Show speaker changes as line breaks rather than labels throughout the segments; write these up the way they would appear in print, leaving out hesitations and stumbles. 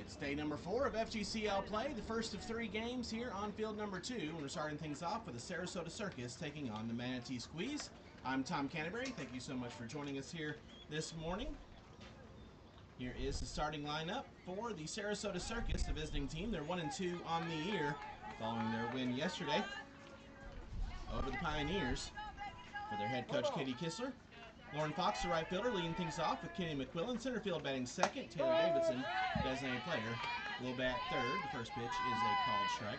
It's day number 4 of FGCL play, the first of 3 games here on field number 2. And we're starting things off with the Sarasota Circus taking on the Manatee Squeeze. I'm Tom Canterbury. Thank you so much for joining us here this morning. Here is the starting lineup for the Sarasota Circus, the visiting team. They're 1-2 on the year following their win yesterday over the Pioneers. For their head coach, Katie Kissler. Lauren Fox, the right fielder, leading things off with Kenny McQuillan. Center field batting second. Taylor Davidson, designated player, will bat third. The first pitch is a called strike.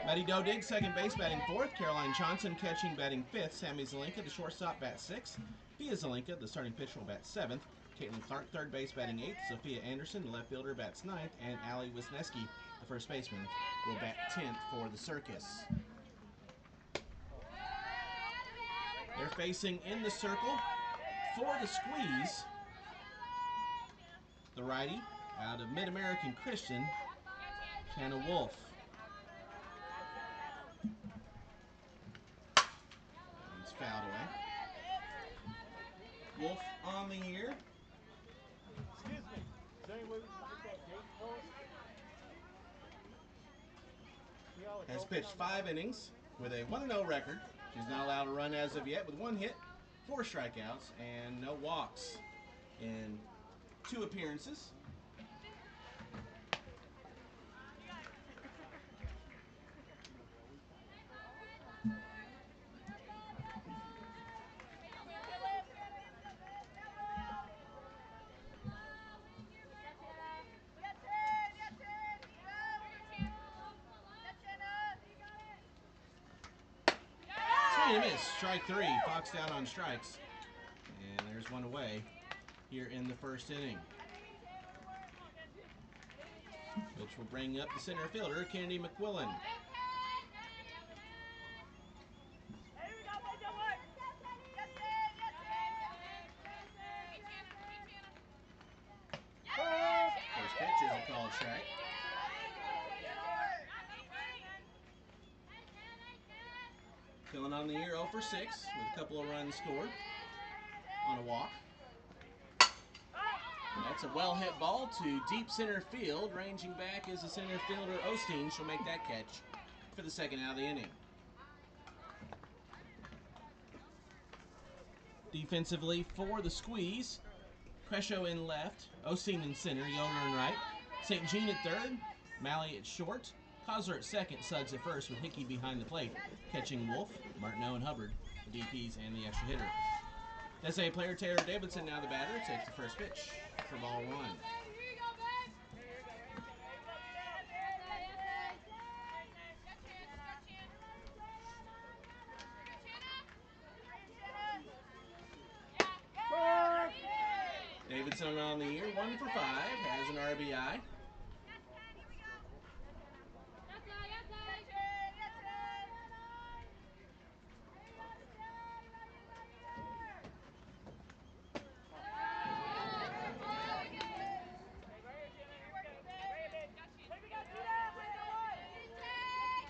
Maddie Dodig, second base, batting fourth. Caroline Johnson, catching, batting fifth. Sammy Zelenka, the shortstop, bats sixth. Fia Zelenka, the starting pitcher, will bat seventh. Caitlin Clark, third base, batting eighth. Sophia Anderson, the left fielder, bats ninth. And Allie Wisniewski, the first baseman, will bat 10th for the Circus. They're facing in the circle for the Squeeze, the righty out of Mid-American Christian, Shanna Wolf. It's fouled away. Wolf on the year has pitched 5 innings with a 1-0 record. She's not allowed to run as of yet with 1 hit, 4 strikeouts, and no walks in 2 appearances. Swing and a miss, strike 3. Fox down on strikes. And there's one away here in the first inning, which will bring up the center fielder, Kennedy McQuillan. First pitch is a called strike. Killing on the year 0 for 6 with a couple of runs scored on a walk. And that's a well-hit ball to deep center field. Ranging back is the center fielder, Osteen. She'll make that catch for the second out of the inning. Defensively for the Squeeze, Crescio in left, Osteen in center, Yoder in right, St. Jean at third, Malley at short, Kozler at second, Suggs at first with Hickey behind the plate. Catching Wolf, Martineau and Hubbard, the DPs and the extra hitter. SA player Taylor Davidson, now the batter, takes the first pitch for ball 1. Davidson on the year, 1 for 5, has an RBI.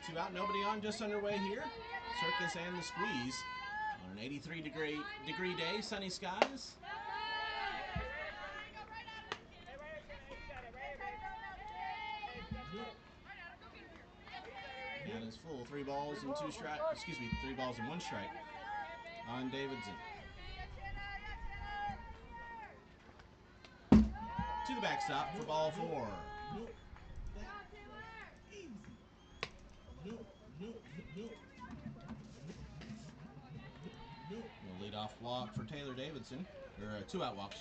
Two out, nobody on, just underway here. Circus and the Squeeze on an 83-degree day, sunny skies. That is full. 3 balls and 2 strike. 3 balls and 1 strike on Davidson. To the backstop for ball 4. A leadoff walk for Taylor Davidson, or a 2-out walk,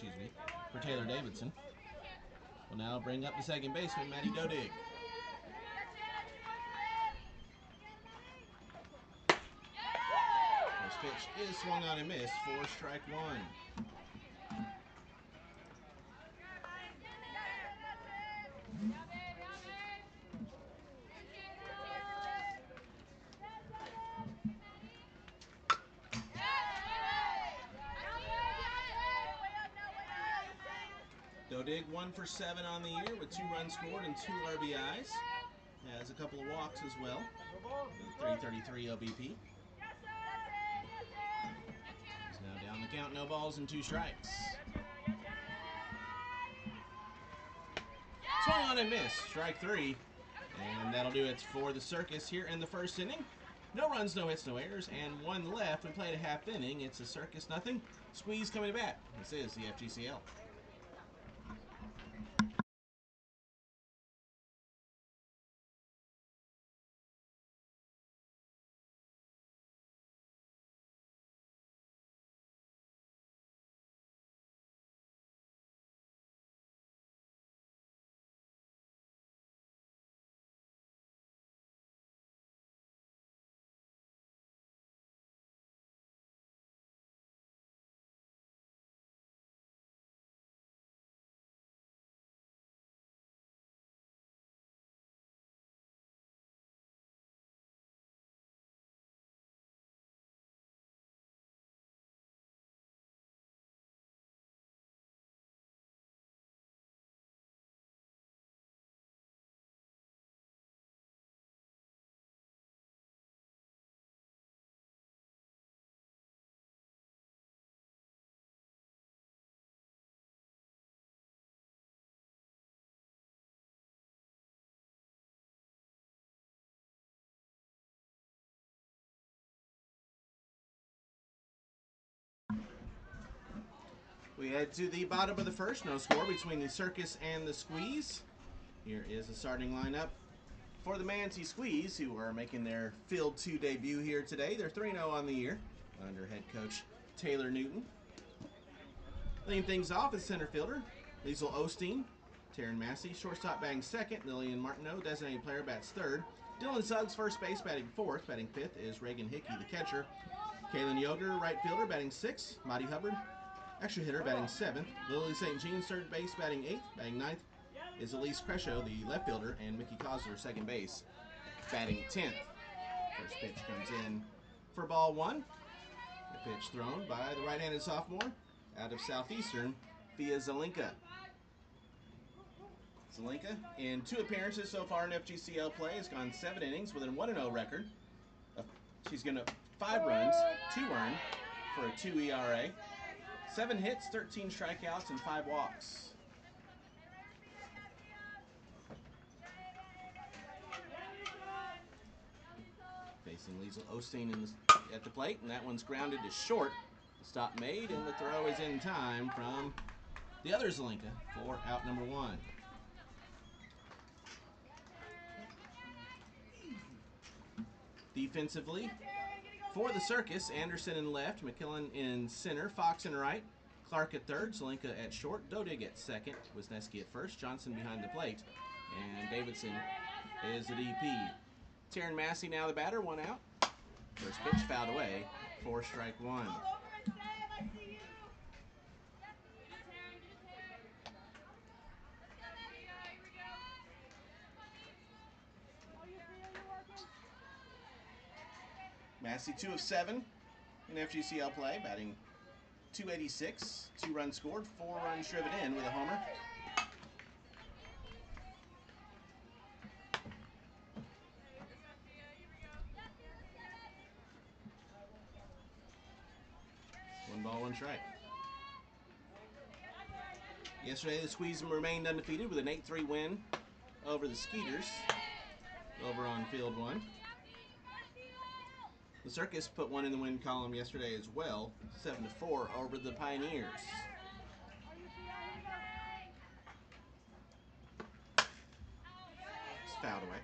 for Taylor Davidson. Will now bring up the second baseman, Maddie Dodig. First pitch is swung on and missed for strike 1. Dodig 1 for 7 on the year with 2 runs scored and 2 RBIs. Has a couple of walks as well. 333 OBP. He's now down the count, no balls and 2 strikes. Swung on and missed. Strike 3. And that'll do it for the Circus here in the first inning. No runs, no hits, no errors, and 1 left. We played a half inning. It's a Circus nothing. Squeeze coming to bat. This is the FGCL. We head to the bottom of the first. No score between the Circus and the Squeeze. Here is the starting lineup for the Manatee Squeeze, who are making their Field 2 debut here today. They're 3-0 on the year under head coach Taylor Newton. Leading things off is center fielder Liesl Osteen. Taryn Massey, shortstop, batting second. Lillian Martineau, designated player, bats third. Dylan Suggs, first base, batting fourth. Batting fifth is Reagan Hickey, the catcher. Kaylin Yoder, right fielder, batting sixth. Maddie Hubbard, extra hitter, batting seventh. Lily St. Jean, third base, batting eighth. Batting ninth is Elise Crescio, the left fielder, and Mickey Kosler, second base, batting 10th. First pitch comes in for ball 1. The pitch thrown by the right-handed sophomore out of Southeastern via Zelinka. Zelinka, in 2 appearances so far in FGCL play, has gone 7 innings with a 1-0 record. She's given up 5 runs, 2 earned for a 2 ERA, 7 hits, 13 strikeouts, and 5 walks. Facing Liesl Osteen at the plate, and that one's grounded to short. The stop made, and the throw is in time from the other Zelinka for out number 1. Defensively, for the Circus, Anderson in left, McKillen in center, Fox in right, Clark at third, Zelinka at short, Dodig at second, Wisniewski at first, Johnson behind the plate, and Davidson is the DP. Taryn Massey now the batter, 1 out. First pitch fouled away for strike 1. Massey 2 of 7 in FGCL play, batting .286, 2 runs scored, 4 runs driven in with a homer. One ball, one strike. Yesterday, the Squeeze remained undefeated with an 8-3 win over the Skeeters over on Field 1. The Circus put one in the win column yesterday as well, 7-4 over the Pioneers. It's fouled away.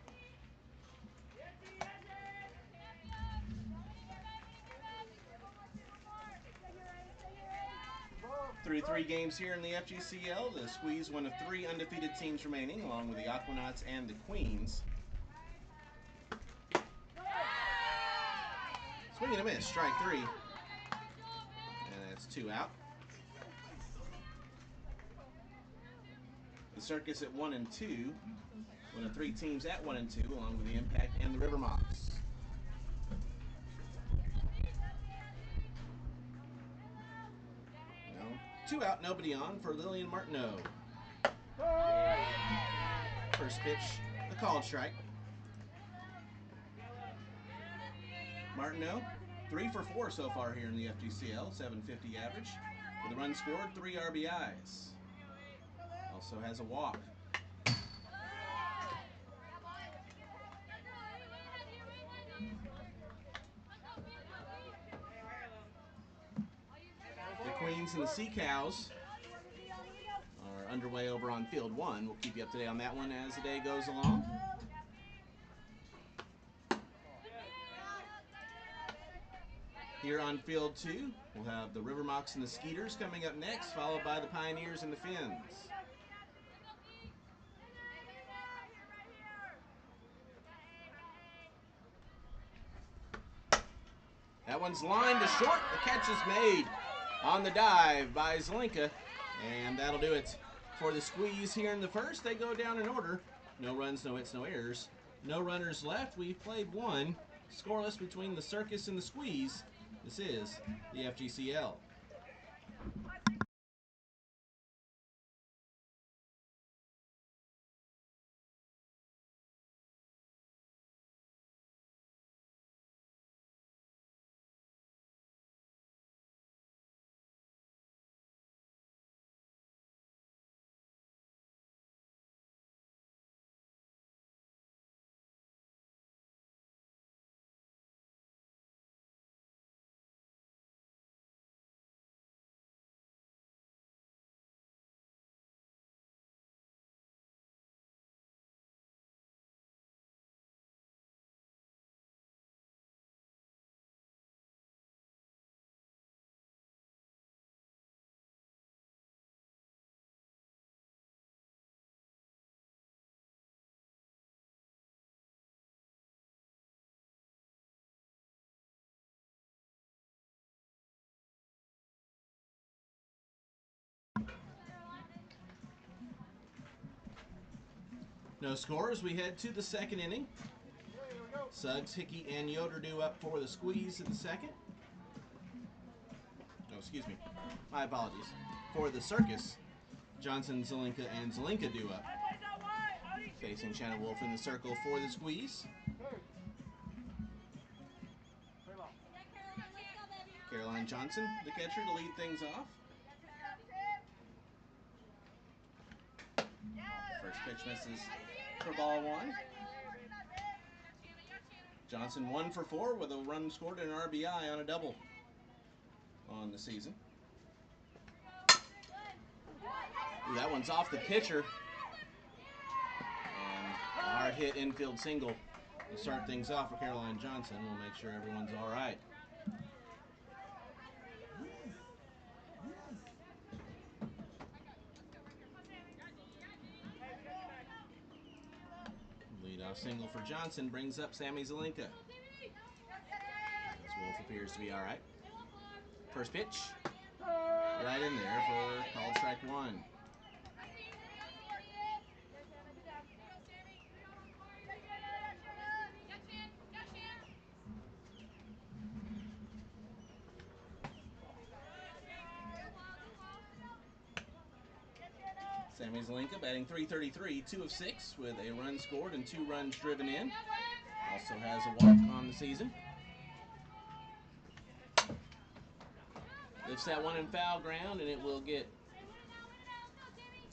Through 3 games here in the FGCL, the Squeeze, one of 3 undefeated teams remaining, along with the Aquanauts and the Queens. Swing and a miss, strike 3. And that's 2 out. The Circus at 1-2, one of 3 teams at 1-2, along with the Impact and the River Mocs. Well, 2 out, nobody on for Lillian Martineau. First pitch, a called strike. Martineau, 3 for 4 so far here in the FGCL, 750 average. With a run scored, 3 RBIs. Also has a walk. Kings and the Sea Cows are underway over on field 1. We'll keep you up to date on that one as the day goes along. Here on field 2, we'll have the River Mocs and the Skeeters coming up next, followed by the Pioneers and the Finns. That one's lined to short. The catch is made on the dive by Zelinka. And that'll do it for the Squeeze here in the first. They go down in order. No runs, no hits, no errors. No runners left. We've played one. Scoreless between the Circus and the Squeeze. This is the FGCL. No scores. We head to the second inning. Suggs, Hickey, and Yoder due up for the Squeeze in the second. Oh, excuse me. My apologies. For the Circus, Johnson, Zelinka, and Zelinka due up. Facing Shannon Wolf in the circle for the Squeeze. Caroline Johnson, the catcher, to lead things off. First pitch misses for ball 1. Johnson 1 for 4 with a run scored and an RBI on a double on the season. Ooh, that one's off the pitcher. And a hard hit infield single to start things off for Caroline Johnson. We'll make sure everyone's all right. Leadoff single for Johnson brings up Sammy Zelinka. As Wolf appears to be all right. First pitch, right in there for called strike 1. Sammy Zelinka batting .333, 2 of 6 with a run scored and 2 runs driven in. Also has a walk on the season. Lifts that one in foul ground and it will get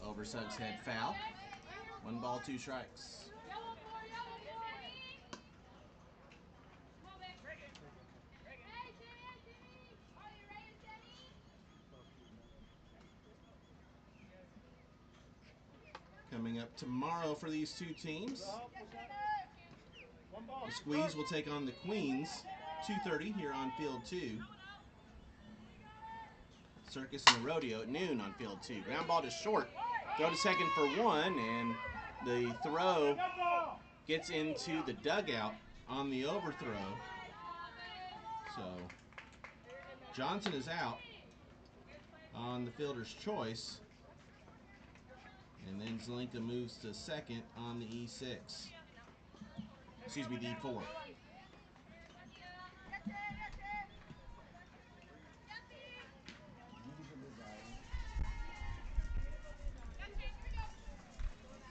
over Suggs' head foul. 1 ball, 2 strikes. Coming up tomorrow for these two teams. The Squeeze will take on the Queens, 2:30 here on field 2. Circus and the Rodeo at noon on field 2. Ground ball to short. Go to second for 1, and the throw gets into the dugout on the overthrow. So Johnson is out on the fielder's choice. And then Zelinka moves to second on the E6. Excuse me, the E4.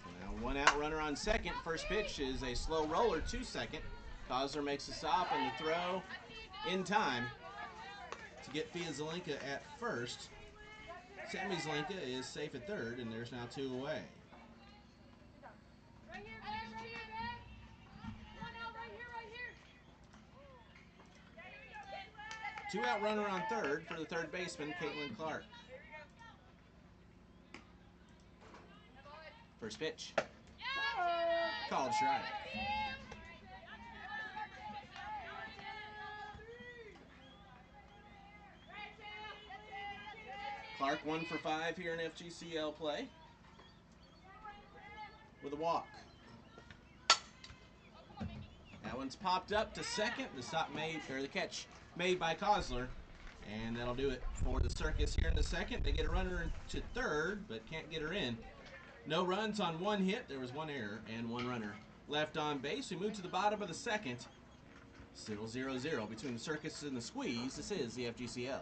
So now 1 out runner on second. First pitch is a slow roller to second. Cosler makes a stop and the throw in time to get Fia Zelinka at first. Sammy Zelinka is safe at third, and there's now 2 away. Two-out runner on third for the third baseman, Caitlin Clark. First pitch. Called strike. Clark 1 for 5 here in FGCL play with a walk. That one's popped up to second. The stop made, or the catch made by Kosler. And that'll do it for the Circus here in the second. They get a runner to third, but can't get her in. No runs on one hit. There was one error and one runner left on base. We move to the bottom of the second. Still 0-0 between the Circus and the Squeeze. This is the FGCL.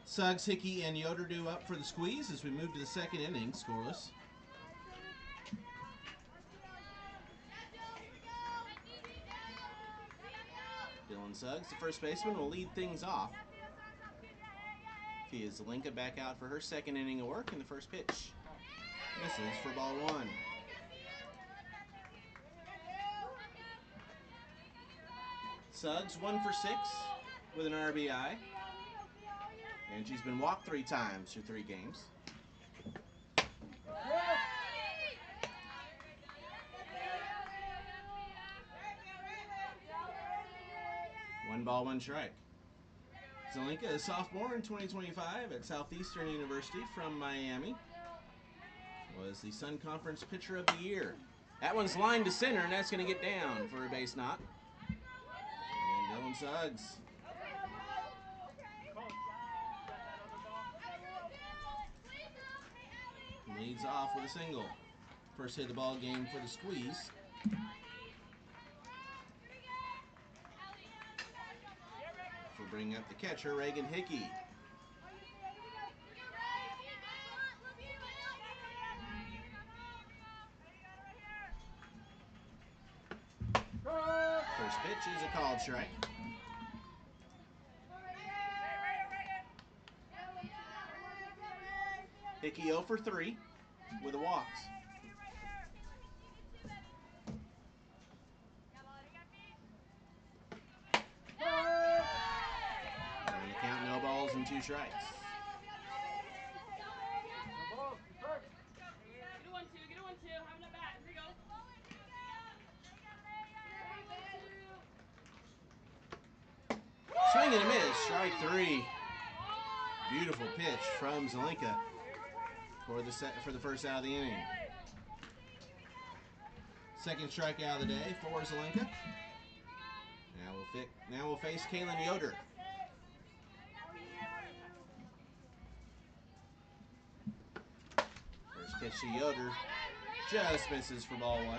Suggs, Hickey, and Yoder do up for the Squeeze as we move to the second inning, scoreless. Dylan Suggs, the first baseman, will lead things off. Tia Zelinka back out for her second inning of work, and the first pitch misses for ball one. Suggs 1 for 6 with an RBI. And she's been walked 3 times through 3 games. One ball, one strike. Zelinka is sophomore in 2025 at Southeastern University from Miami. Was the Sun Conference Pitcher of the Year. That one's lined to center, and that's going to get down for a base knock. And Dylan Suggs leads off with a single. First hit of the ball game for the Squeeze. We'll bring up the catcher, Reagan Hickey. First pitch is a called strike. Hickey 0 for 3 with a walk. On the count, no balls and 2 strikes. Swing and a miss, strike 3. Beautiful pitch from Zelinka for the first out of the inning. Second strikeout of the day for Zelinka. Now we'll face Kaylin Yoder. First pitch to Yoder just misses for ball 1.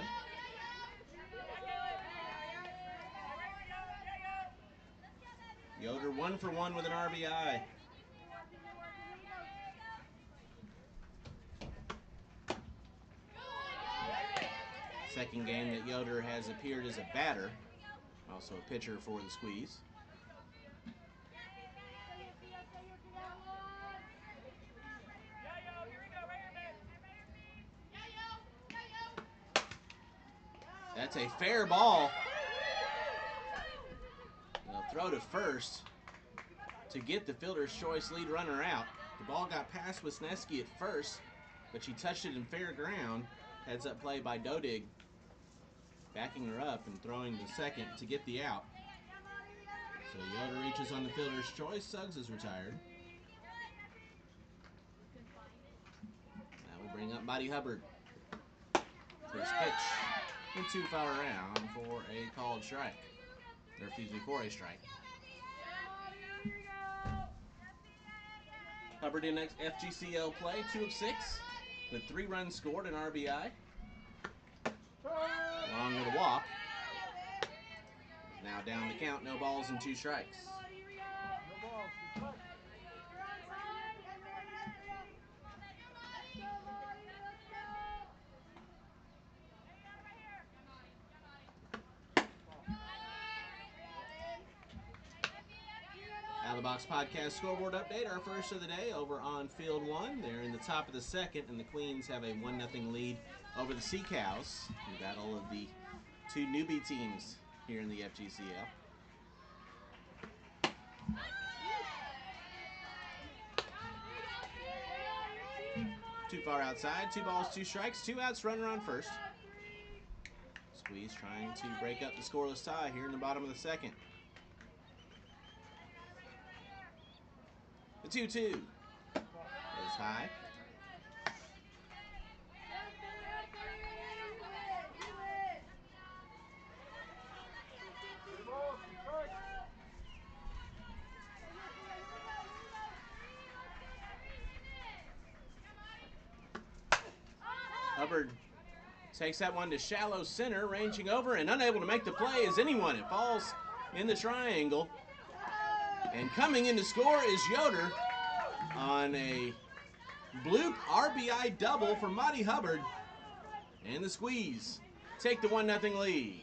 Yoder 1 for 1 with an RBI. Second game that Yoder has appeared as a batter, also a pitcher for the Squeeze. That's a fair ball. They'll throw to first to get the fielder's choice lead runner out. The ball got past Wisniewski at first, but she touched it in fair ground. Heads up play by Dodig, backing her up and throwing to second to get the out. So Yoder reaches on the fielder's choice. Suggs is retired. That will bring up Mighty Hubbard. First pitch into foul round for a called strike. Or excuse me, for a strike. Hubbard in FGCL play, 2 of 6, with 3 runs scored and RBI. Along with a walk. Now down the count, no balls and 2 strikes. Out of the Box Podcast scoreboard update, our first of the day over on Field 1. They're in the top of the second, and the Queens have a 1-0 lead over the Sea Cows. The battle of the 2 newbie teams here in the FGCL. Too far outside, 2 balls, 2 strikes, 2 outs, runner on first. Squeeze trying to break up the scoreless tie here in the bottom of the second. The 2-2 is high. Hubbard takes that one to shallow center, ranging over and unable to make the play as anyone. It falls in the triangle. And coming in to score is Yoder on a bloop RBI double for Mighty Hubbard. And the Squeeze take the 1-0 lead.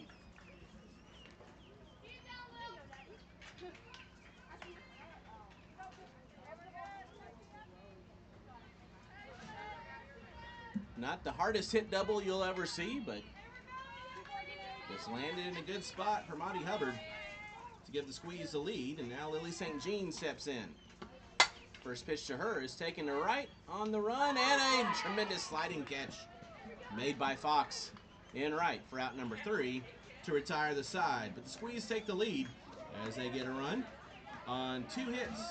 Not the hardest hit double you'll ever see, but just landed in a good spot for Mighty Hubbard to give the Squeeze the lead. And now Lily St. Jean steps in. First pitch to her is taken to right on the run, and a tremendous sliding catch made by Fox in right for out number 3 to retire the side. But the Squeeze take the lead as they get a run on 2 hits,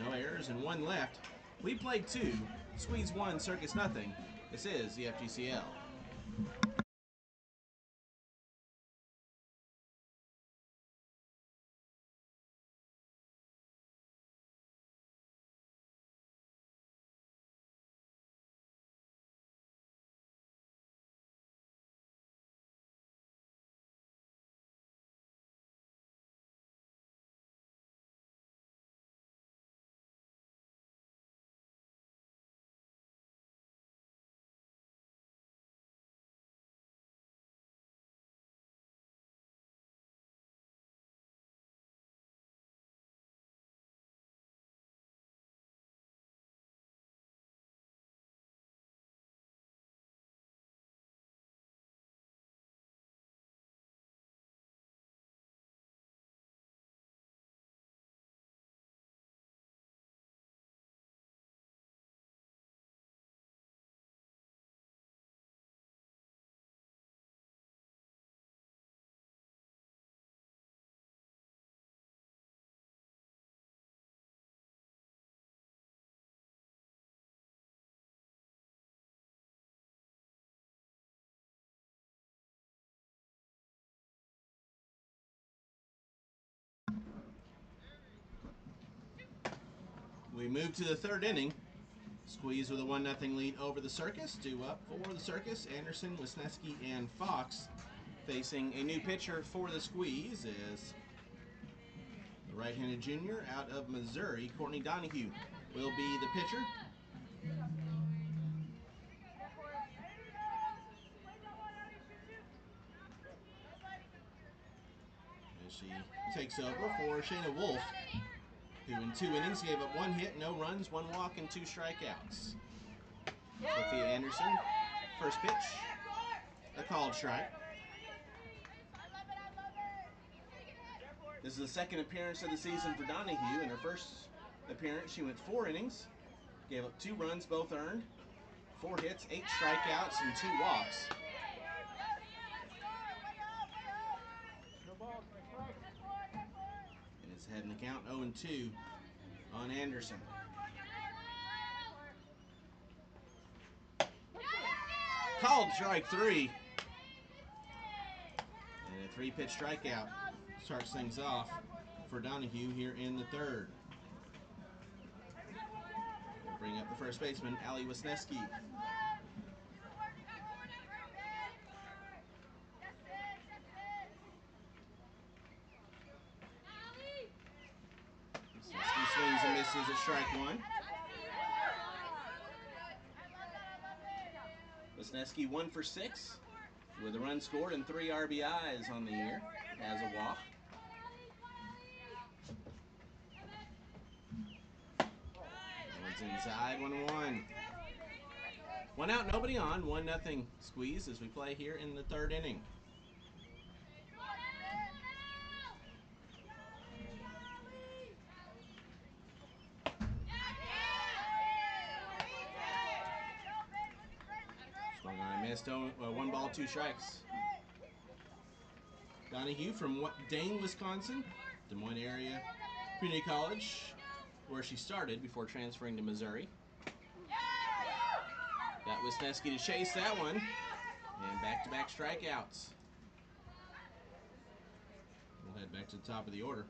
no errors, and 1 left. We played 2, Squeeze 1, Circus nothing. This is the FGCL. We move to the 3rd inning. Squeeze with a 1-0 lead over the Circus. 2 up for the Circus. Anderson, Wisniewski, and Fox facing a new pitcher for the Squeeze is the right-handed junior out of Missouri, Courtney Donahue, will be the pitcher. As she takes over for Shayna Wolf, who in 2 innings gave up 1 hit, no runs, 1 walk, and 2 strikeouts. Sophia Anderson, first pitch, a called strike. This is the second appearance of the season for Donahue. In her first appearance, she went 4 innings, gave up 2 runs, both earned, 4 hits, 8 strikeouts, and 2 walks. And it's ahead in the count, 0-2 on Anderson. Called strike 3. And a 3-pitch strikeout starts things off for Donahue here in the third. We'll bring up the first baseman, Ali Wisniewski. Wisniewski swings and misses at strike 1. Wisniewski 1 for 6 with a run scored and 3 RBIs on the year. Has a walk. One's inside, 1-1. 1 out, nobody on. 1-0 squeeze as we play here in the third inning. Swung on and missed. 1 ball, 2 strikes. Donahue from Dane, Wisconsin, Des Moines area community college, where she started before transferring to Missouri. Got Wisniewski to chase that one, and back-to-back strikeouts. We'll head back to the top of the order.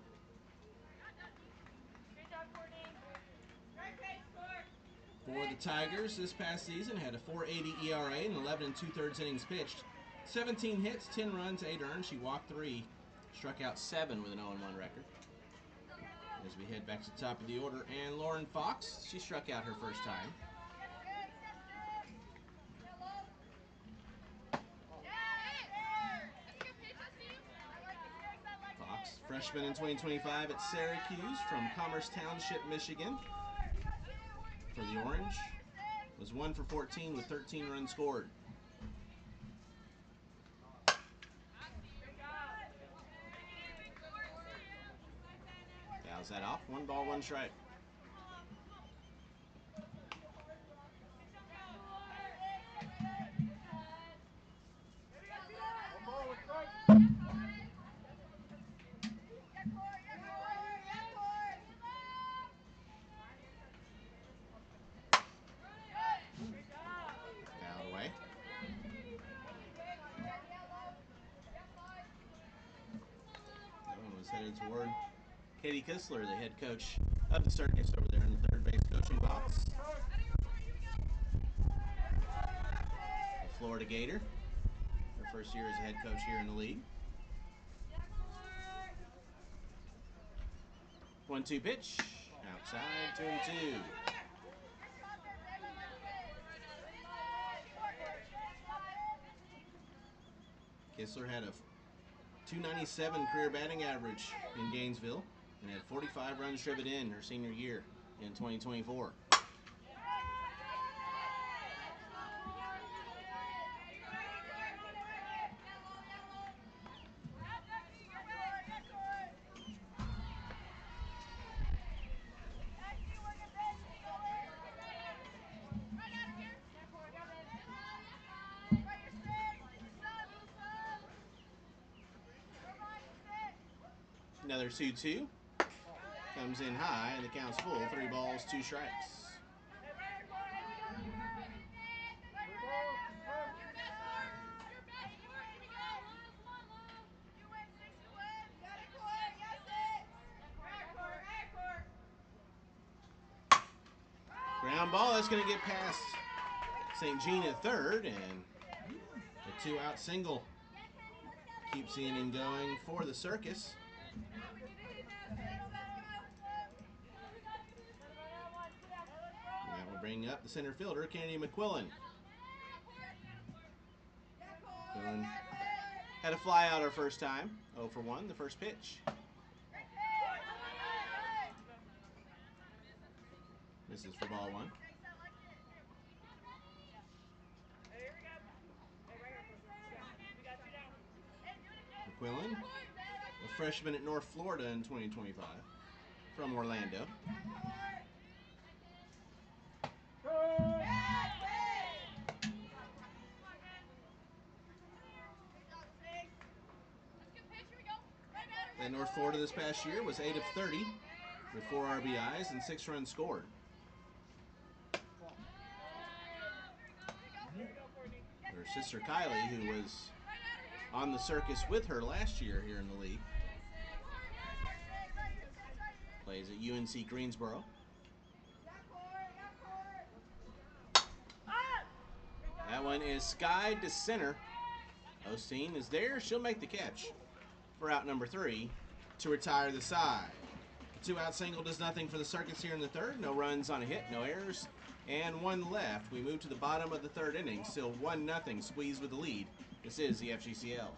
For the Tigers this past season, had a 4.80 ERA and 11 2/3 innings pitched. 17 hits, 10 runs, 8 earned. She walked 3, struck out 7 with an 0-1 record. As we head back to the top of the order, and Lauren Fox, she struck out her first time. Fox, freshman in 2025 at Syracuse from Commerce Township, Michigan. For the Orange, was 1 for 14 with 13 runs scored. Fouls that off. 1 ball, 1 strike. Fouled away. That one was headed toward Katie Kistler, the head coach of the Circus over there in the third base coaching box. The Florida Gator, her first year as a head coach here in the league. 1-2 pitch, outside, 2-2. Kistler had a .297 career batting average in Gainesville and had 45 runs driven in her senior year in 2024. Another 2-2. Comes in high, and the count's full. 3 balls, 2 strikes. Ground ball, that's going to get past St. Jean at third, and a 2-out single keeps the inning going for the Circus. That will bring up the center fielder, Kennedy McQuillan. McQuillan had a fly out her first time, 0 for 1, the first pitch. Misses for ball 1. McQuillan a freshman at North Florida in 2025 from Orlando. And North Florida this past year was 8 of 30 with 4 RBIs and 6 runs scored. Her sister Kylie, who was on the Circus with her last year here in the league, plays at UNC Greensboro. That one is skied to center. Osteen is there. She'll make the catch for out number 3 to retire the side. A 2-out single does nothing for the Circus here in the third. No runs on a hit, no errors, and 1 left. We move to the bottom of the third inning. Still 1-0, Squeeze with the lead. This is the FGCL.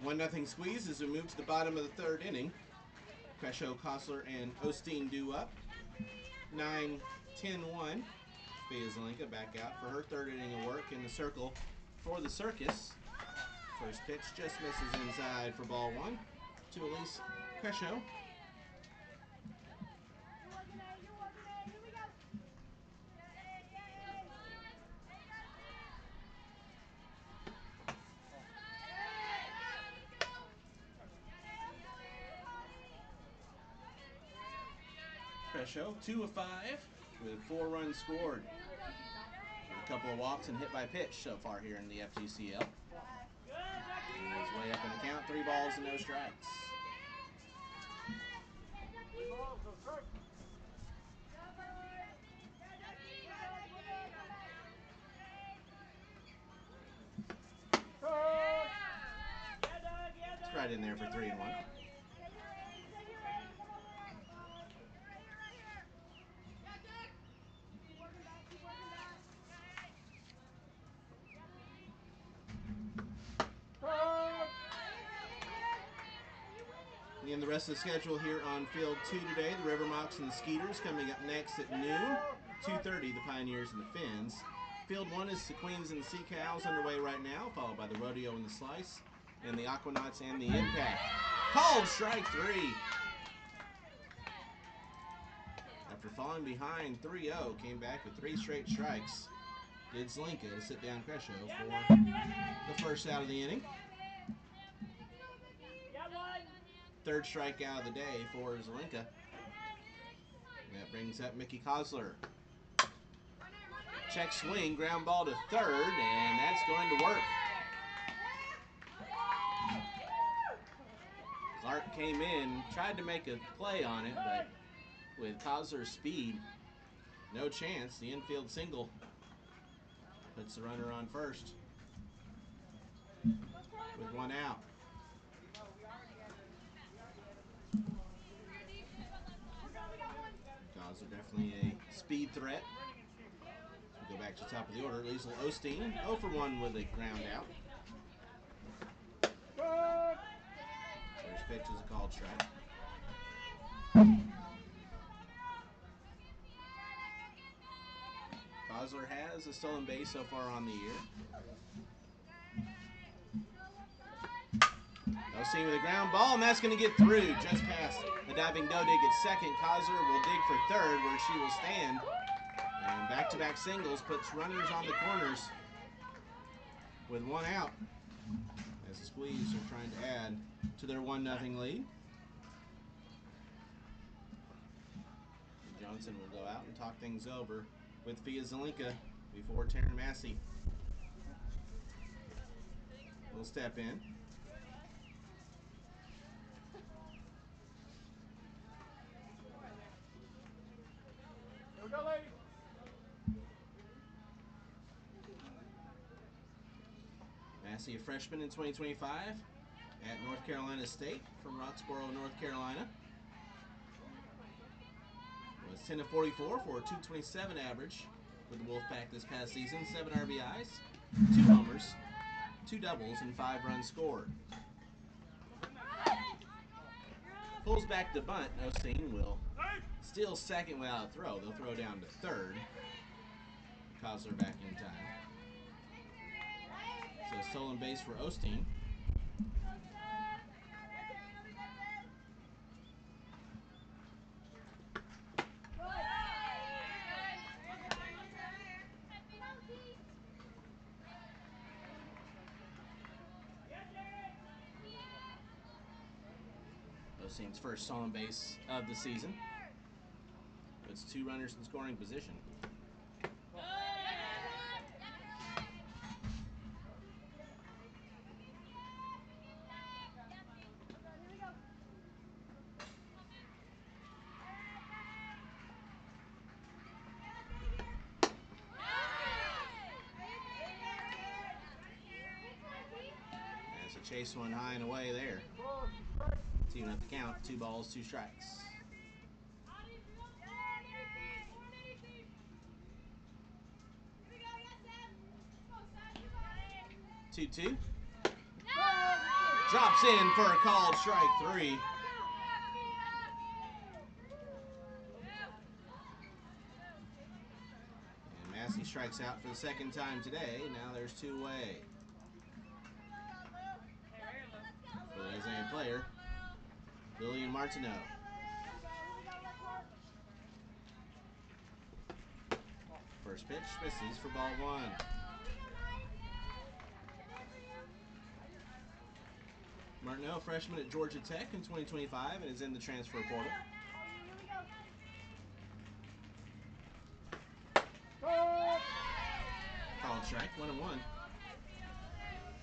One nothing Squeeze as we move to the bottom of the third inning. Cresho, Kostler, and Osteen due up. 9-10-1. Zelenka back out for her third inning of work in the circle for the Circus. First pitch just misses inside for ball 1 to Elise Cresho. Cresho, 2 of 5 with 4 runs scored. With a couple of walks and hit by pitch so far here in the FGCL. He's way up in the count, 3 balls and no strikes. It's right in there for 3-1. And the rest of the schedule here on Field 2 today, the River Mocs and the Skeeters coming up next at noon. 2:30, the Pioneers and the Finns. Field 1 is the Queens and the Sea Cows underway right now, followed by the Rodeo and the Slice, and the Aquanauts and the Impact. Called strike 3. After falling behind 3-0, came back with 3 straight strikes. Did Zelenka to sit down Cresho for the first out of the inning. Third strikeout of the day for Zelenka. That brings up Mickey Kostler. Check swing, ground ball to third, and that's going to work. Clark came in, tried to make a play on it, but with Kostler's speed, no chance. The infield single puts the runner on first with 1 out. Kostler definitely a speed threat. So go back to the top of the order. Liesl Osteen, 0 for 1 with a ground out. First pitch is a called strike. Kostler has a stolen base so far on the year. Osteen with a ground ball, and that's going to get through just past the diving Doe dig at second. Kaiser will dig for third, where she will stand. And back-to-back singles puts runners on the corners with one out as the Squeeze are trying to add to their 1-0 lead. Johnson will go out and talk things over with Fia Zelinka before Taryn Massey will step in.
Here we go, ladies.
Massey, a freshman in 2025 at North Carolina State from Roxborough, North Carolina. Was 10 of 44 for a 227 average with the Wolfpack this past season. 7 RBIs, 2 homers, 2 doubles, and 5 runs scored. Pulls back to bunt. Osteen will steal second without a throw. They'll throw down to third. Kosler back in time. So stolen base for Osteen. Osteen's first stolen base of the season. Puts 2 runners in scoring position. Chase one high and away there. To even up the count, 2 balls, 2 strikes. Two. Drops in for a called strike 3. And Massey strikes out for the second time today. Now there's 2 away. For the Isaiah player, Lillian Martineau. First pitch misses for ball 1. Martineau, freshman at Georgia Tech in 2025 and is in the transfer portal. Called strike, 1-1.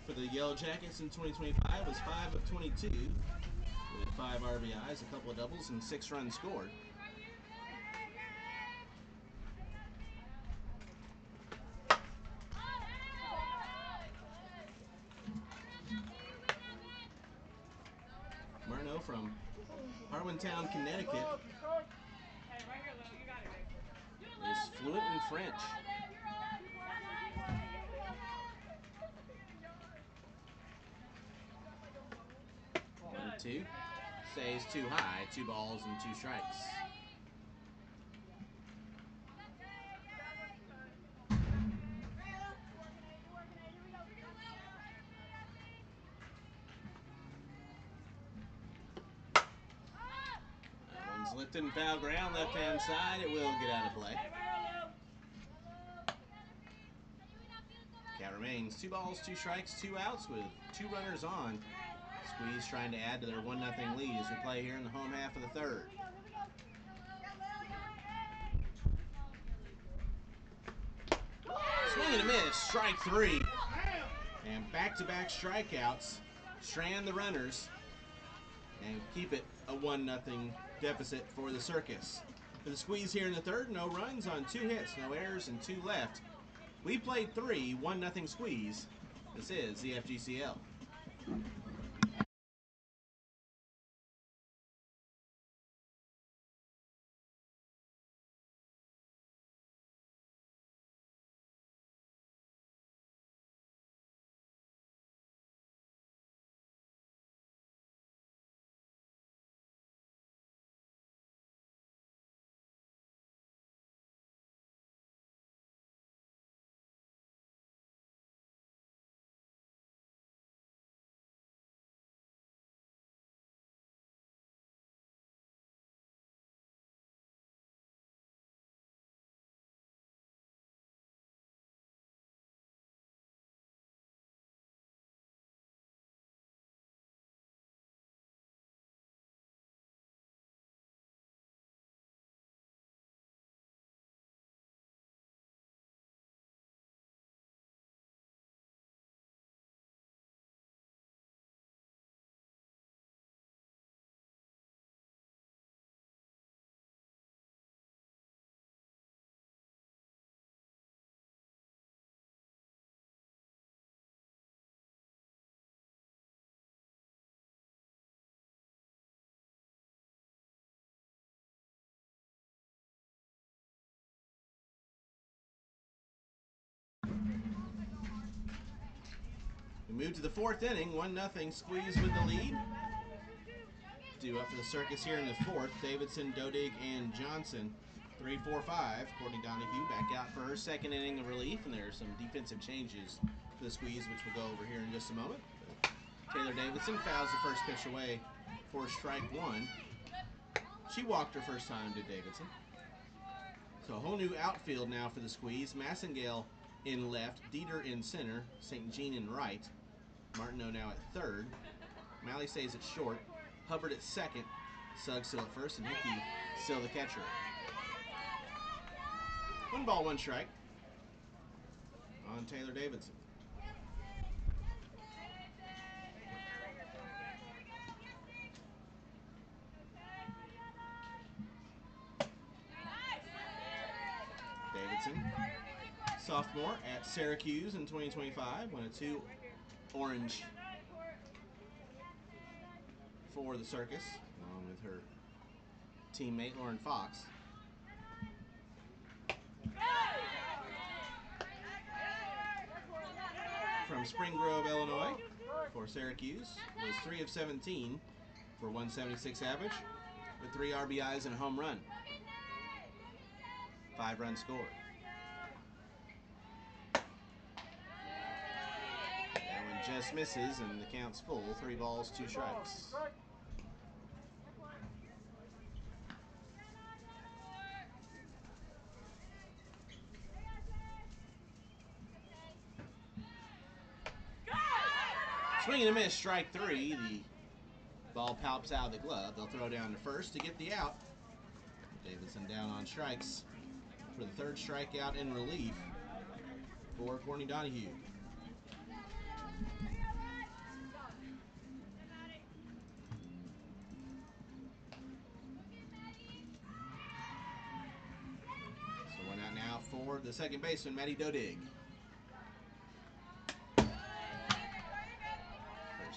For the Yellow Jackets in 2025 was 5 of 22 with 5 RBIs, a couple of doubles, and 6 runs scored. Martineau from Harwantown, Connecticut is fluent in French. 1-2. Stays too high, 2 balls and 2 strikes. That one's lifted and foul ground, left-hand side. It will get out of play. Count remains 2 balls, 2 strikes, 2 outs with 2 runners on. Squeeze trying to add to their 1-0 lead as we play here in the home half of the third. Swing and a miss, strike 3. And back-to-back strikeouts strand the runners and keep it a 1-0 deficit for the Circus. For the Squeeze here in the third, no runs on 2 hits, no errors, and 2 left. We played 3, 1-0 Squeeze. This is the FGCL. We move to the fourth inning, 1-0 Squeeze with the lead. Due up for the Circus here in the fourth, Davidson, Dodig, and Johnson. 3-4-5. Courtney Donahue back out for her second inning of relief, and there are some defensive changes for the Squeeze, which we'll go over here in just a moment. But Taylor Davidson fouls the first pitch away for strike one. She walked her first time to Davidson. So a whole new outfield now for the Squeeze. Massengale in left, Dieter in center, St. Jean in right, Martineau now at third, Malley stays at short, Hubbard at second, Suggs still at first, and Hickey still the catcher. 1-1 strike on Taylor Davidson. Davidson, sophomore at Syracuse in 2025, won a 2 orange for the Circus, along with her teammate Lauren Fox. From Spring Grove, Illinois, for Syracuse, was 3 of 17 for 176 average, with 3 RBIs and a home run. 5 runs scored. That one just misses, and the count's full. 3 balls, 2 strikes. Swing and a miss, strike 3. The ball palps out of the glove. They'll throw down to first to get the out. Davidson down on strikes for the third strikeout in relief for Courtney Donahue. So one out now for the second baseman, Maddie Dodig. First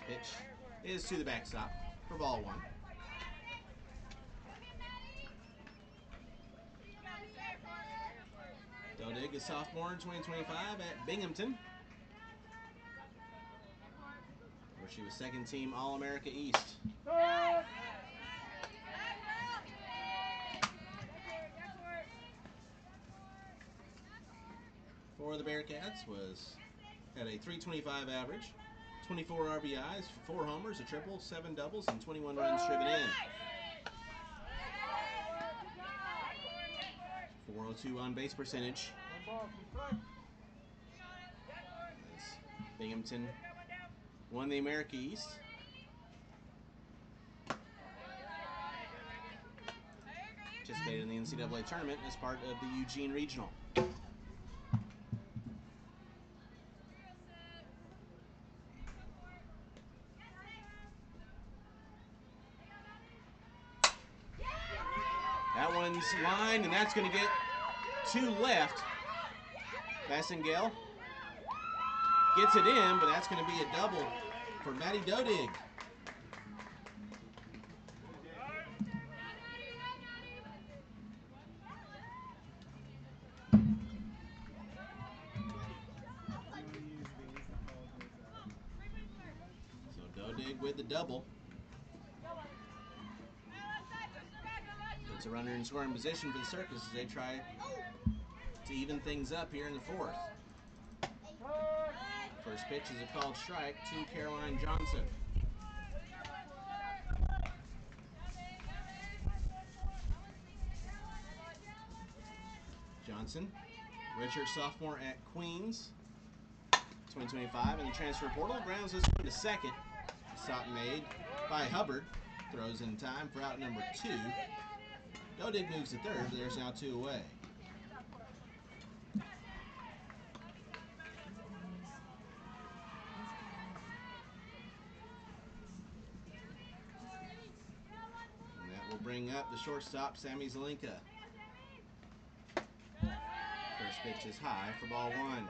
pitch is to the backstop for ball 1. Dodig is sophomore in 2025 at Binghamton, where she was second team All-America East. For the Bearcats had a .325 average, 24 RBIs, 4 homers, a triple, 7 doubles, and 21 runs driven in. 402 on base percentage. As Binghamton won the America East. Participated in the NCAA tournament as part of the Eugene Regional. That one's lined, and that's going to get 2 left. Massengale gets it in, but that's going to be a double for Maddie Dodig. So Dodig with the double. Puts a runner in scoring position for the Circus as they try to even things up here in the fourth. First pitch is a called strike to Caroline Johnson. Johnson, redshirt sophomore at Queens, 2025 in the transfer portal. Grounds this one to second. Stop made by Hubbard. Throws in time for out number 2. Dodig moves to third, but there's now 2 away. And that will bring up the shortstop, Sammy Zelinka. First pitch is high for ball 1.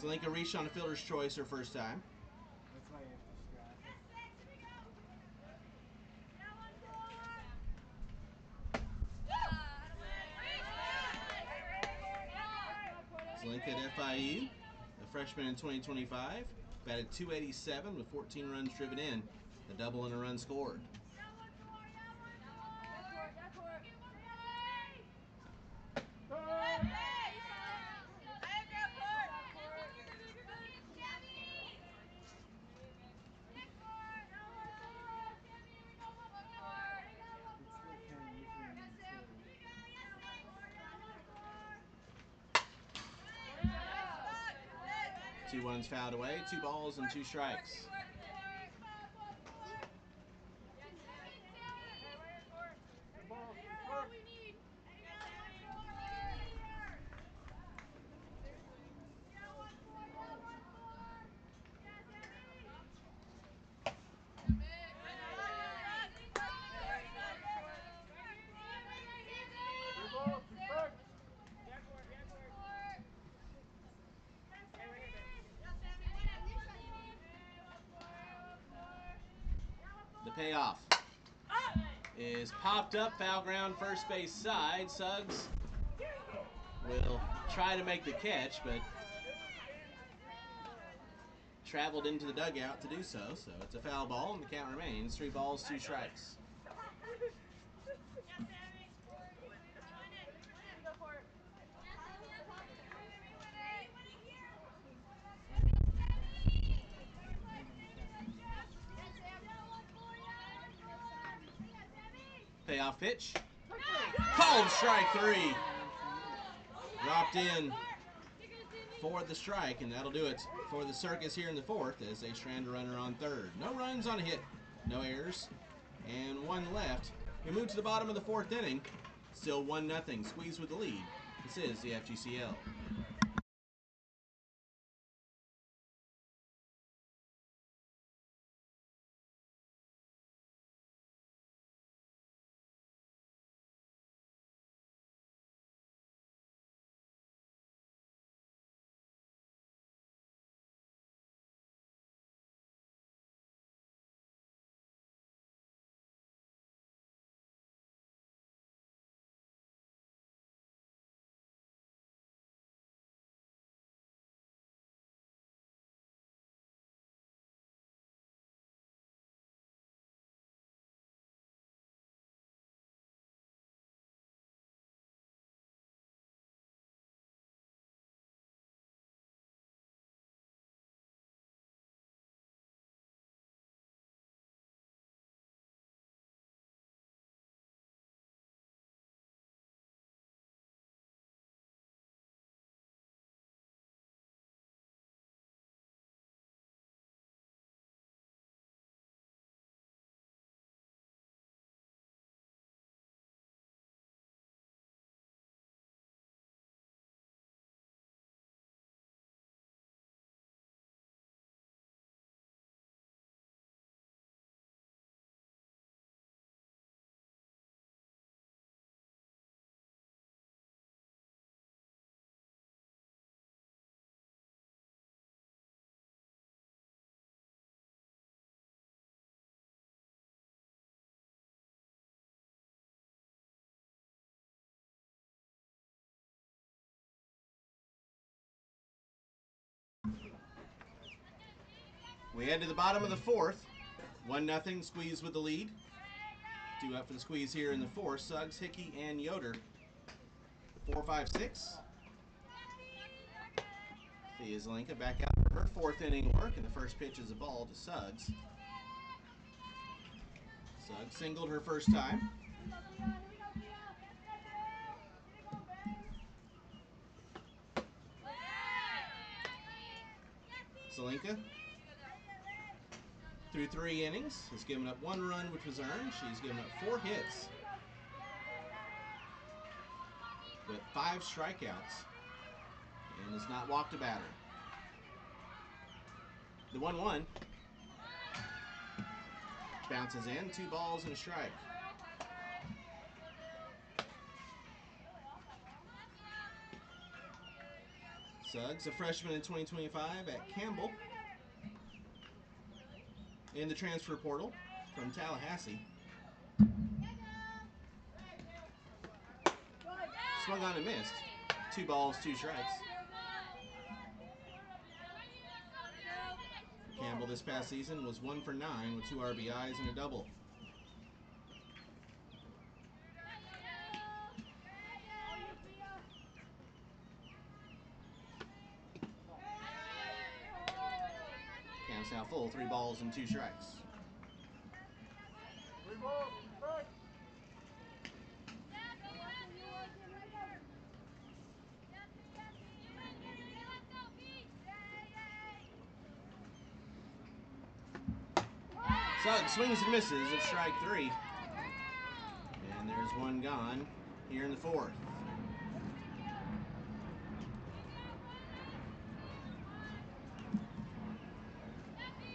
Zelinka reached on a fielder's choice her first time. Zelenka at FIU, a freshman in 2025, batted .287 with 14 runs driven in, a double and a run scored. Two ones fouled away, 2 balls and 2 strikes. The payoff is popped up, foul ground, first base side. Suggs will try to make the catch, but traveled into the dugout to do so. So it's a foul ball, and the count remains 3 balls, 2 strikes. Payoff pitch. Called strike 3. Dropped in for the strike, and that'll do it for the Circus here in the 4th as they strand a runner on 3rd. No runs on a hit, no errors, and 1 left. We move to the bottom of the 4th inning. Still 1-0. Squeeze with the lead. This is the FGCL. We head to the bottom of the 4th. 1-0. Squeeze with the lead. 2 up for the Squeeze here in the 4th. Suggs, Hickey, and Yoder. 4, 5, 6. Thea Zelenka back out for her 4th inning work, and the first pitch is a ball to Suggs. Suggs singled her first time. Zelenka, through 3 innings, has given up 1 run, which was earned. She's given up 4 hits with 5 strikeouts and has not walked a batter. The 1-1 bounces in, 2 balls and a strike. Suggs, a freshman in 2025 at Campbell, in the transfer portal from Tallahassee. Swung on and missed. 2 balls, 2 strikes. Campbell this past season was 1 for 9 with 2 RBIs and a double. Count's now full, 3 balls and 2 strikes.
3 balls, strike.
Suggs swings and misses at strike 3. And there's one gone here in the 4th.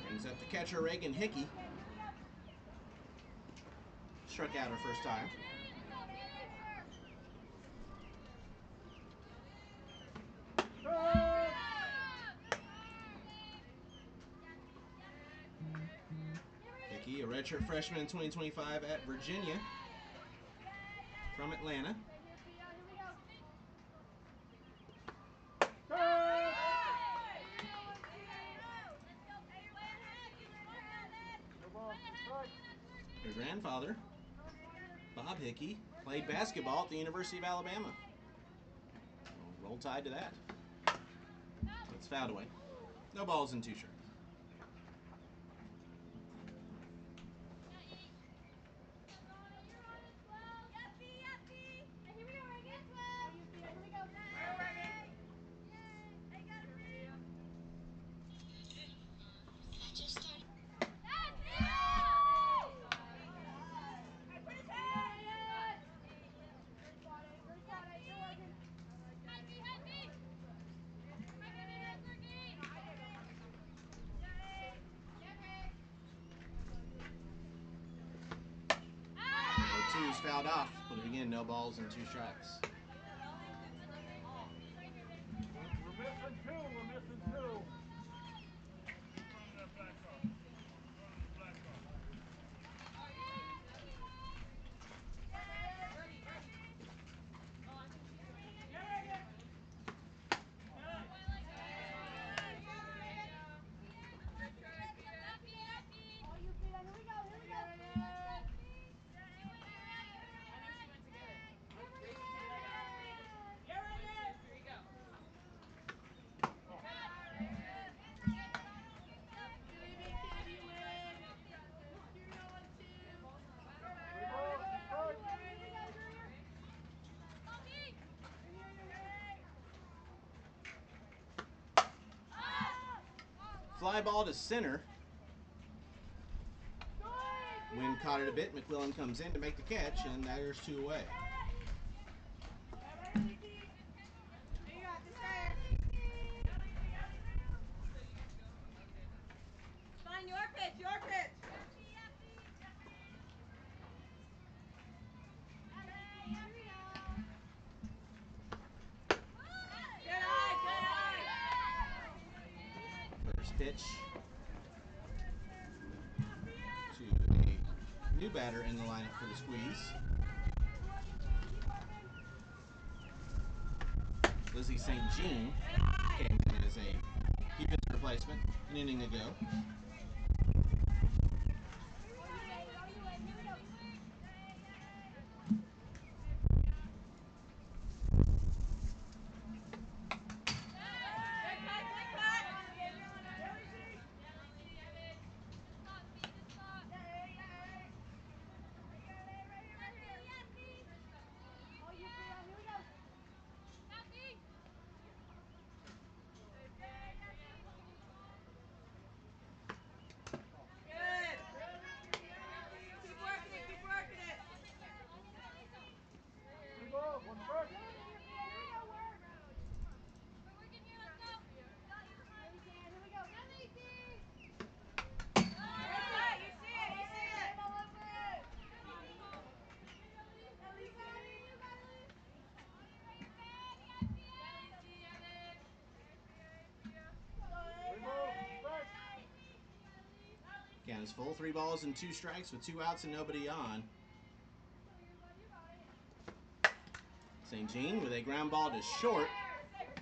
Brings up the catcher, Reagan Hickey. Struck out her first time. Hickey, a redshirt freshman in 2025 at Virginia from Atlanta. Her grandfather, Bob Hickey, played basketball at the University of Alabama. Roll Tide to that. It's fouled away. No balls and 2 strikes. Two's fouled off, but again, no balls and 2 strikes.
We're missing 2. We're missing 2.
Fly ball to center. Wind caught it a bit. McClellan comes in to make the catch, and there's 2 away.
Fine, your pitch, your pitch.
First pitch to a new batter in the lineup for the Squeeze. Lizzie St. Jean came in as a defensive replacement an inning ago. Count is full, 3 balls and 2 strikes with 2 outs and nobody on. St. Jean with a ground ball to short.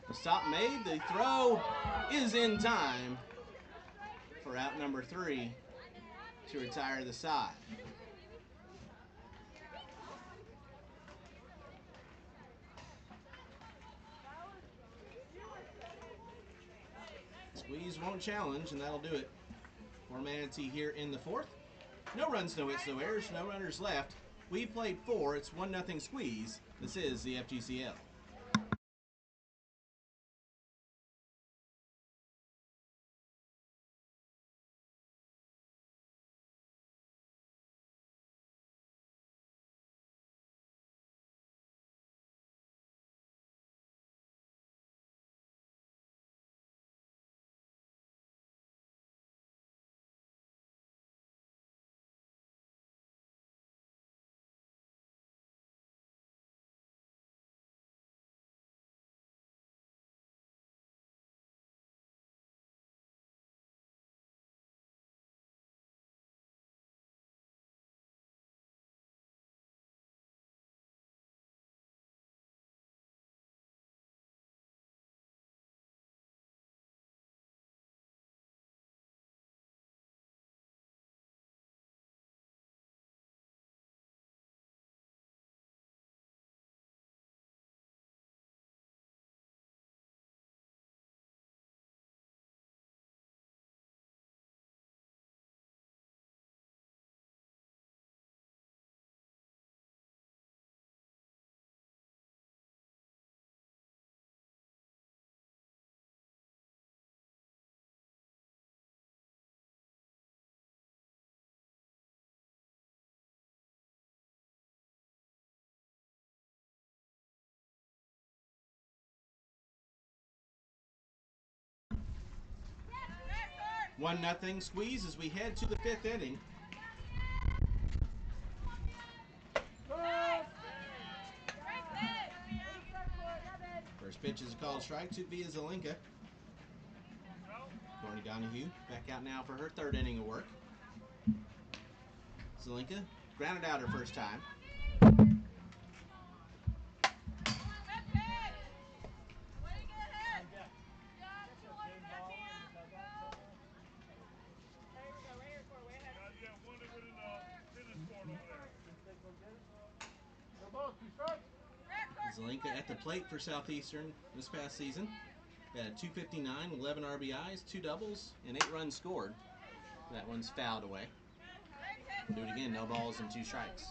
The stop made, the throw is in time. for out number 3 to retire the side. Squeeze won't challenge, and that'll do it for Manatee here in the 4th. No runs, no hits, no errors, no runners left. We played 4. It's 1-0 Squeeze. This is the FGCL. One nothing Squeeze as we head to the 5th inning. First pitch is a called strike to via Zelinka. Courtney Donahue back out now for her 3rd inning of work. Zelinka grounded out her first time. Zelinka at the plate for Southeastern this past season. Had 259, 11 RBIs, 2 doubles, and 8 runs scored. That one's fouled away. Do it again, no balls and 2 strikes.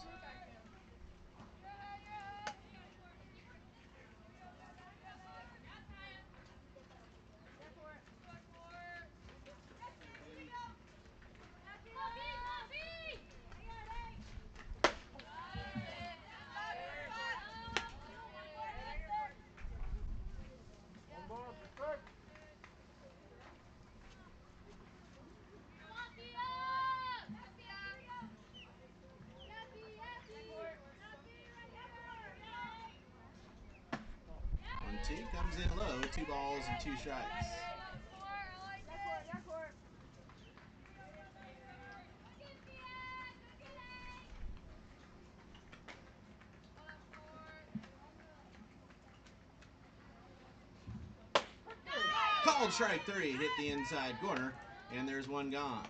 Two comes in low, 2 balls and 2 strikes. Called strike 3, hit the inside corner, and there's one gone.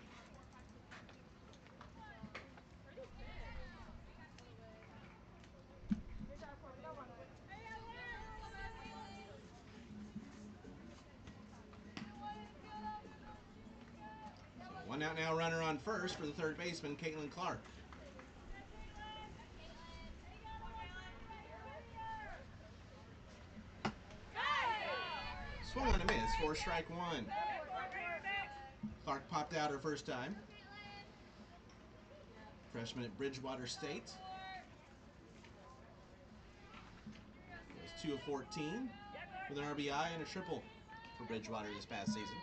One out now, runner on first for the 3rd baseman, Caitlin Clark. Swung on a miss for strike 1. Clark popped out her first time. Freshman at Bridgewater State. Was 2 of 14 with an RBI and a triple for Bridgewater this past season.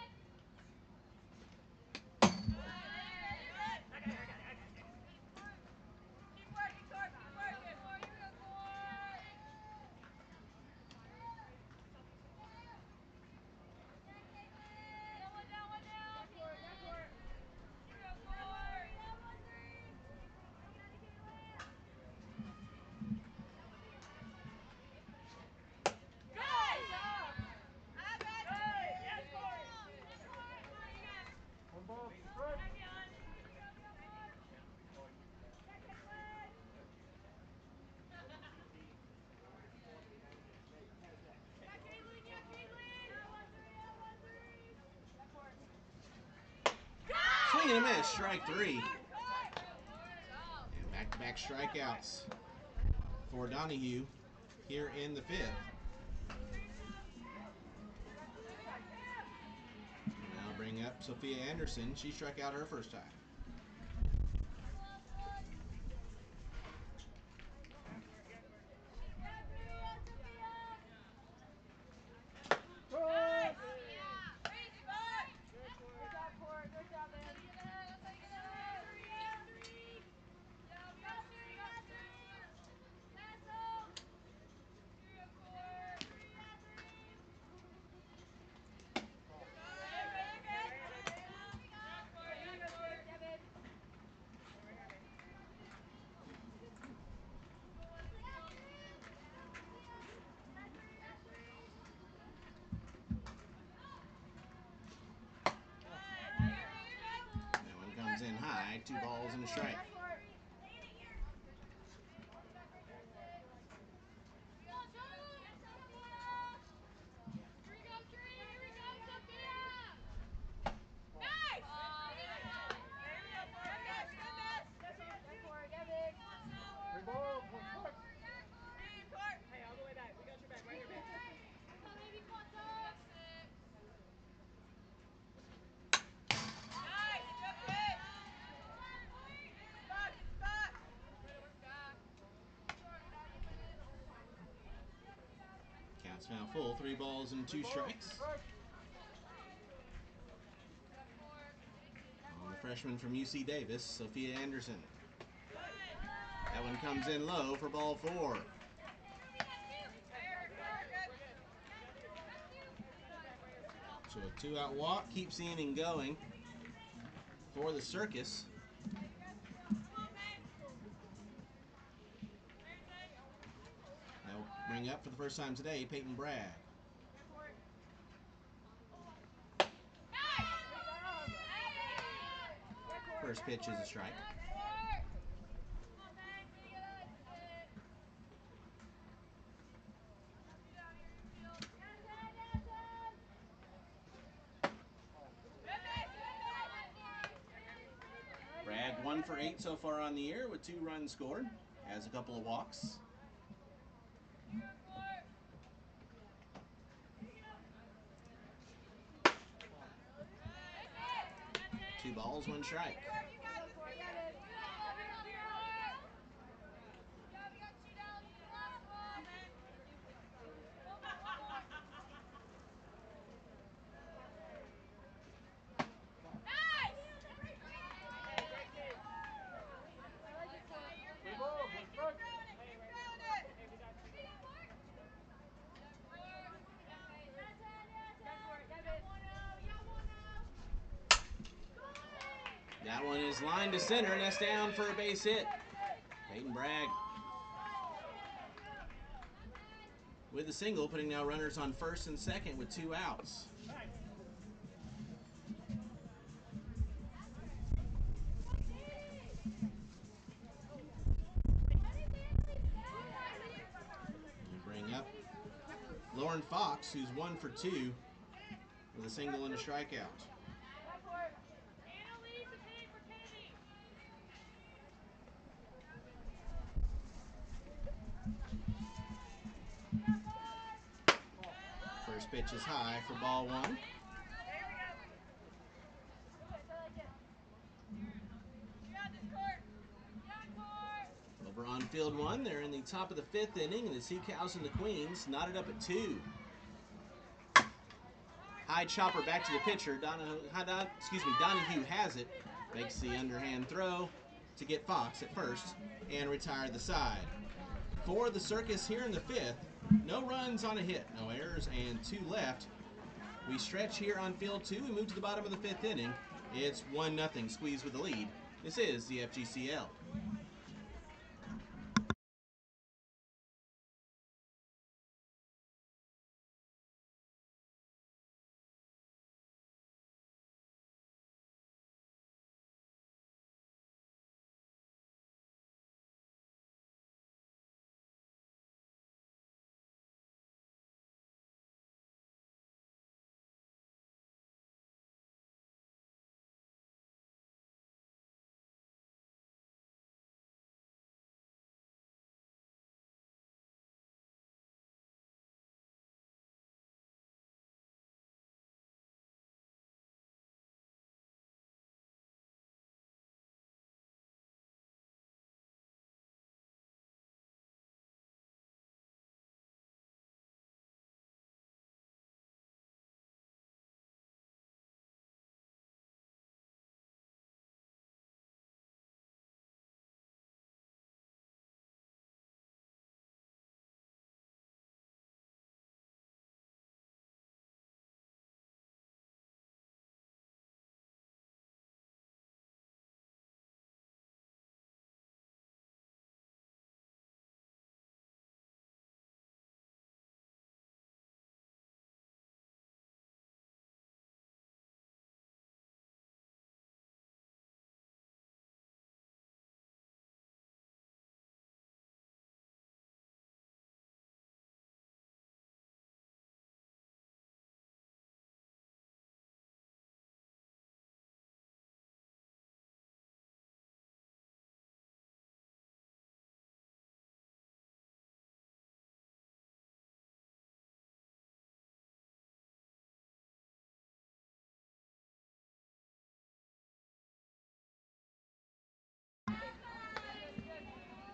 swing and a miss, strike three. And back-to-back strikeouts for Donahue here in the fifth. Now bring up Sophia Anderson. She struck out her first time. In high, 2 balls and a strike. Count's now full, 3 balls and 2 strikes. On the freshman from UC Davis, Sophia Anderson. That one comes in low for ball 4. So a 2-out walk keeps the inning going for the Circus. They'll bring up for the first time today Peyton Bragg. First pitch is a strike. Bragg 1 for 8 so far on the year with 2 runs scored. Has a couple of walks. 2 balls, 1 strike. That one is lined to center, and that's down for a base hit. Peyton Bragg with a single, putting now runners on first and second with 2 outs. And bring up Lauren Fox, who's 1 for 2 with a single and a strikeout. First pitch is high for ball 1. Over on field 1, they're in the top of the 5th inning, and the Sea Cows and the Queens knotted up at 2. High chopper back to the pitcher. Donahue has it. Makes the underhand throw to get Fox at first and retire the side. For the Circus here in the 5th, no runs on a hit, no errors, and 2 left. We stretch here on field 2. We move to the bottom of the 5th inning. It's 1-0 Squeeze with the lead. This is the FGCL.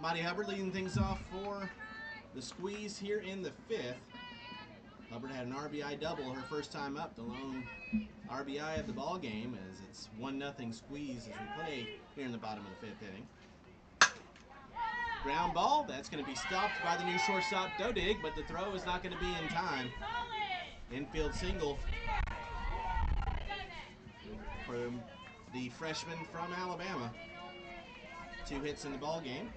Maddie Hubbard leading things off for the Squeeze here in the 5th. Hubbard had an RBI double her first time up, the lone RBI of the ball game, as it's 1-0 Squeeze as we play here in the bottom of the 5th inning. Ground ball, that's going to be stopped by the new shortstop Dodig, but the throw is not going to be in time. Infield single for the freshman from Alabama. 2 hits in the ball game.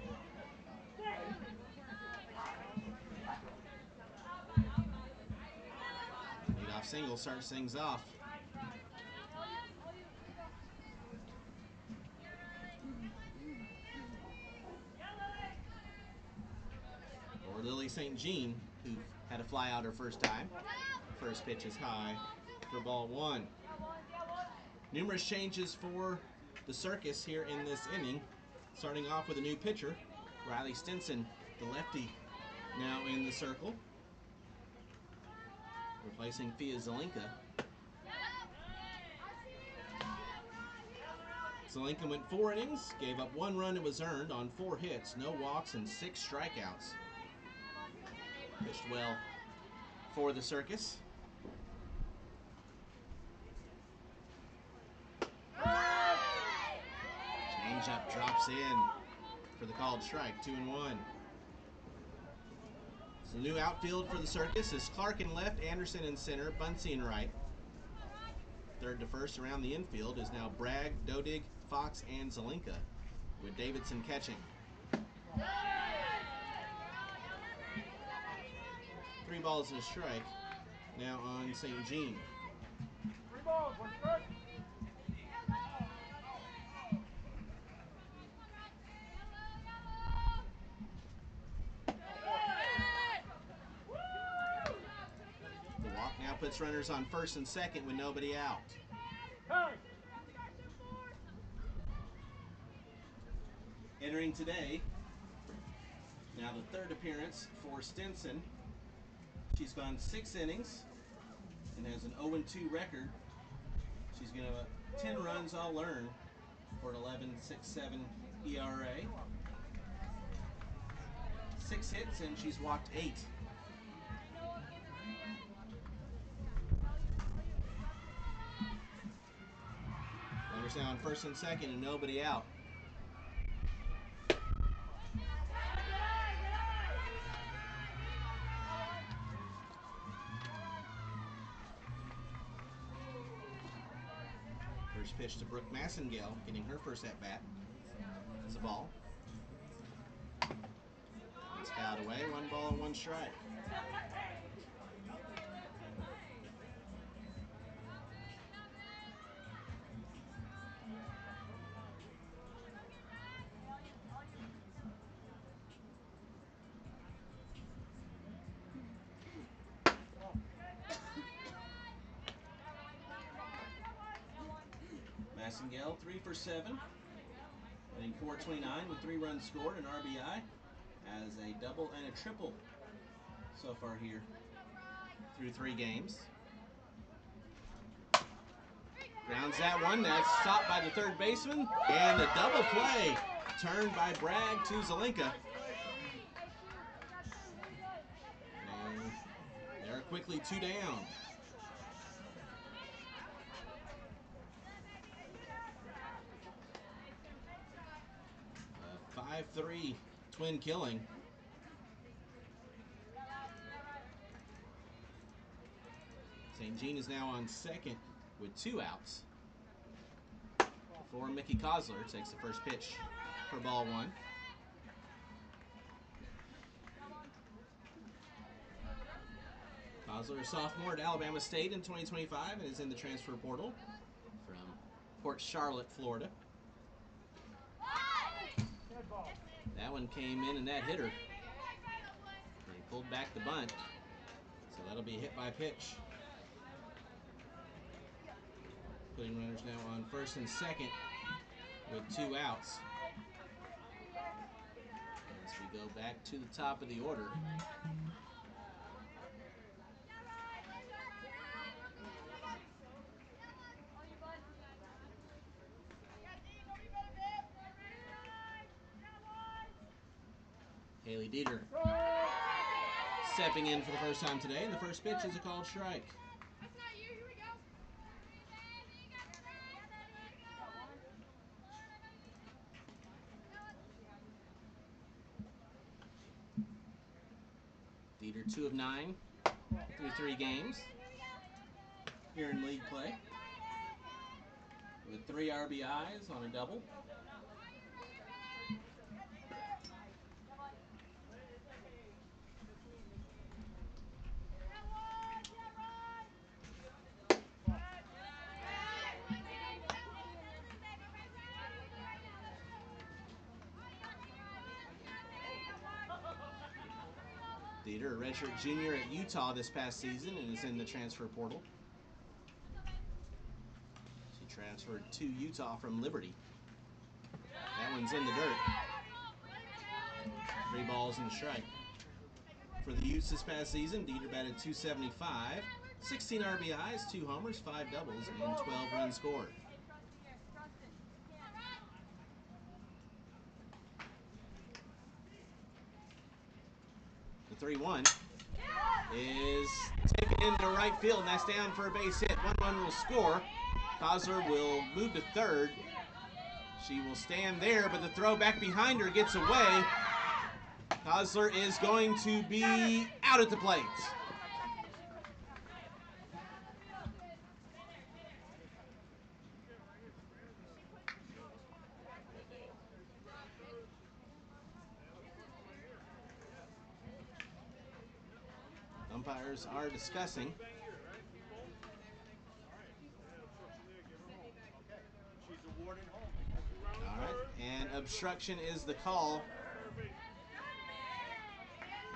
Leadoff single starts things off. Or Lily St. Jean, who had a fly out her first time. First pitch is high for ball 1. Numerous changes for the Circus here in this inning. Starting off with a new pitcher, Riley Stinson, the lefty, now in the circle. Replacing Fia Zelinka. Zelinka went 4 innings, gave up 1 run and was earned on 4 hits, no walks, and 6 strikeouts. Pitched well for the Circus. Changeup drops in for the called strike, 2-1. So the new outfield for the Circus is Clark in left, Anderson in center, Bunsey in right. Third to first around the infield is now Bragg, Dodig, Fox, and Zelinka, with Davidson catching. 3 balls and a strike now on St. Jean.
3 balls, 1 strike.
The walk now puts runners on first and second with nobody out.
Hey.
Entering today, now the 3rd appearance for Stinson. She's gone 6 innings and has an 0-2 record. She's going to 10 runs all earned for an 11.67 ERA. 6 hits and she's walked 8. Runners now on first and second and nobody out. First pitch to Brooke Massengale, getting her first at bat. It's a ball. It's fouled away. 1 ball and 1 strike. Massengale, 3 for 7. Hitting .429 with 3 runs scored, an RBI, as a double and a triple so far here through 3 games. Grounds that one. That's stopped by the 3rd baseman, and a double play turned by Bragg to Zelinka. And they're quickly 2 down. A 5-3 twin killing. St. Jean is now on second with 2 outs before Mickey Kosler takes the first pitch for ball 1. Kosler, a sophomore at Alabama State in 2025, and is in the transfer portal from Port Charlotte, Florida. That one came in and that hit her. They pulled back the bunt, so that'll be a hit by pitch. Putting runners now on first and second with 2 outs. As we go back to the top of the order. Haley Dieter stepping in for the first time today, and the first pitch is a called strike.
That's not you. Here we go.
Dieter 2 of 9 through 3 games here in league play, with 3 RBIs on a double. Dieter, a redshirt junior at Utah this past season, and is in the transfer portal. She transferred to Utah from Liberty. That one's in the dirt. 3 balls and a strike. For the Utes this past season, Dieter batted .275, 16 RBIs, 2 homers, 5 doubles, and 12 runs scored. The 3-1 is taken into right field, and that's down for a base hit. 1 run will score. Kozler will move to third. She will stand there, but the throw back behind her gets away. Kozler is going to be out at the plate. Umpires are discussing. All right, and obstruction is the call.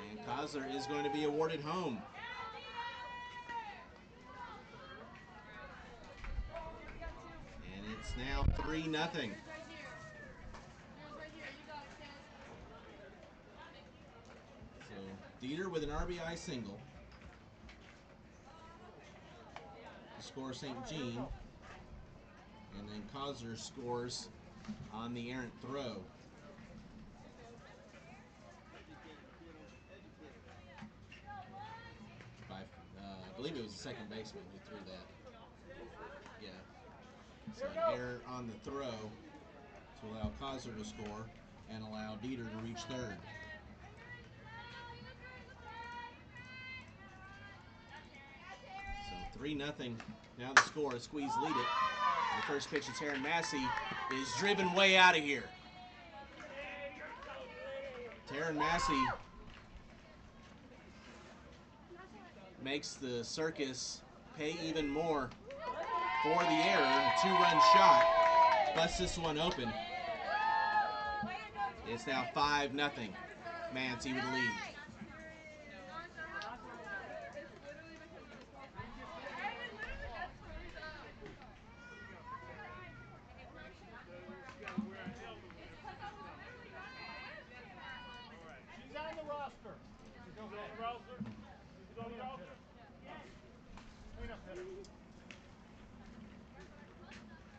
And Kozler is going to be awarded home. And it's now 3-0. So Dieter with an RBI single to score St. Jean. And then Kozler scores on the errant throw. I believe it was the second baseman who threw that. Yeah. So an error on the throw to allow Kozler to score and allow Dieter to reach third. So 3-0. Now the score. Squeeze lead it. And the first pitch to Taryn Massey is driven way out of here. Taryn Massey makes the Circus pay even more for the error. A 2-run shot busts this one open. It's now 5-0. Massey with the lead.
She's on the roster. She's on the roster? She's on the roster? Cleanup hitter.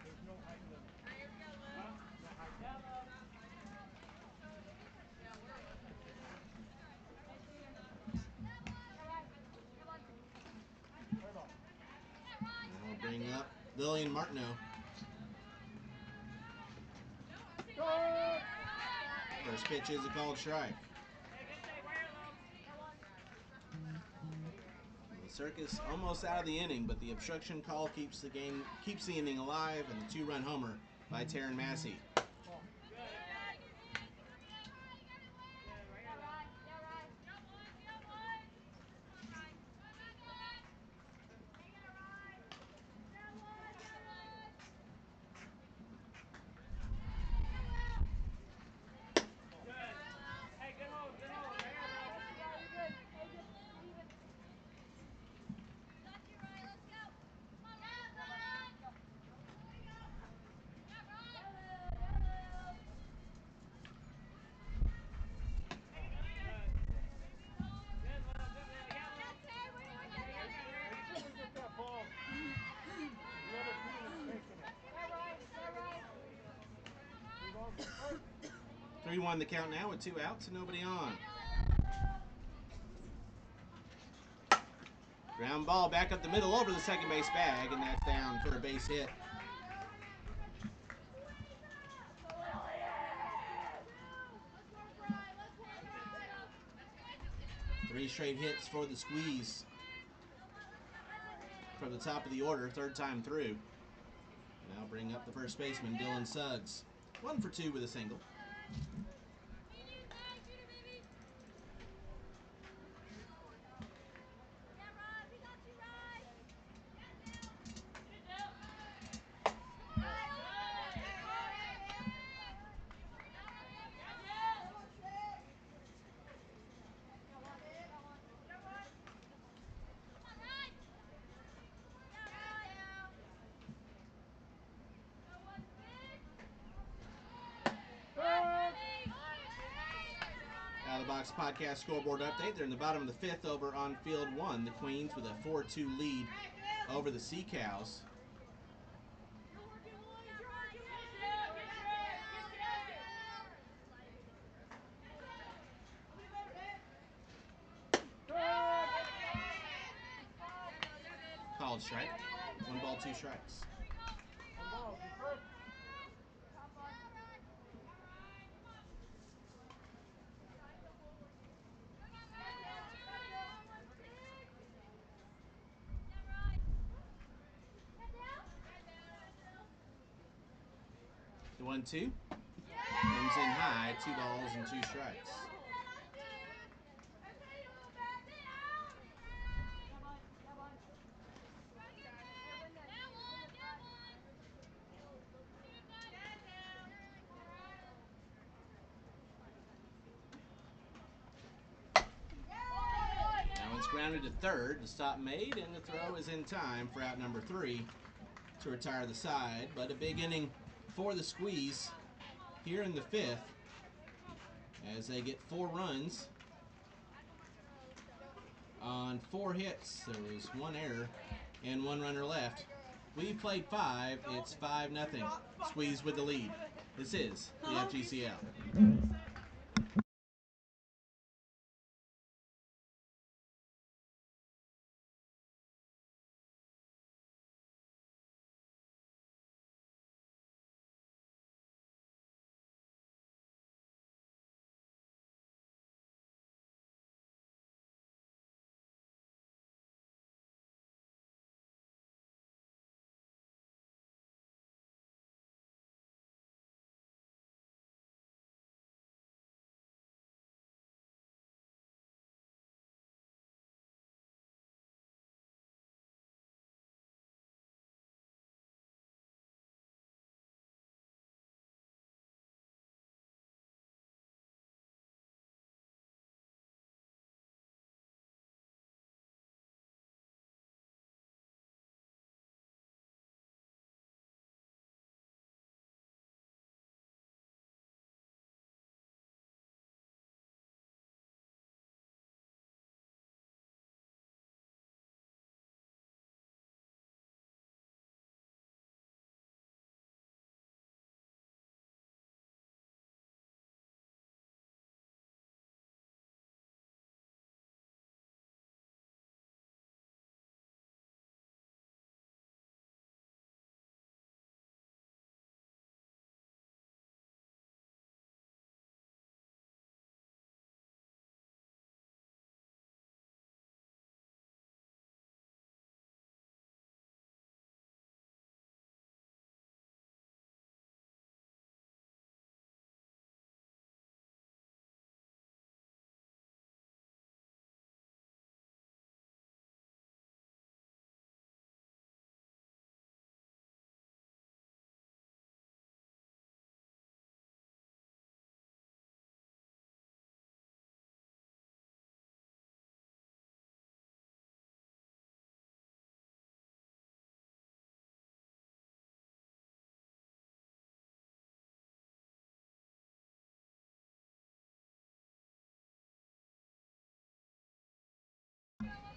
There's no height limit. Huh? No height limit.
And we'll bring up Lillian Martineau. First pitch is a called strike. The Circus almost out of the inning, but the obstruction call keeps the inning alive, and the 2-run homer by Taryn Massey. 3-1 the count now with 2 outs and nobody on. Ground ball back up the middle over the second base bag, and that's down for a base hit. 3 straight hits for the Squeeze from the top of the order, 3rd time through. Now bring up the first baseman, Dylan Suggs. 1 for 2 with a single. Out of the Box Podcast scoreboard update. They're in the bottom of the 5th over on field 1. The Queens with a 4-2 lead over the Sea Cows. Called strike. 1 ball, 2 strikes. The 1-2 comes in high, 2 balls and 2 strikes. Grounded to 3rd, the stop made, and the throw is in time for out number 3 to retire the side. But a big inning for the Squeeze here in the 5th as they get 4 runs on 4 hits. There was 1 error and 1 runner left. We played 5. It's 5-0. Squeeze with the lead. This is the FGCL.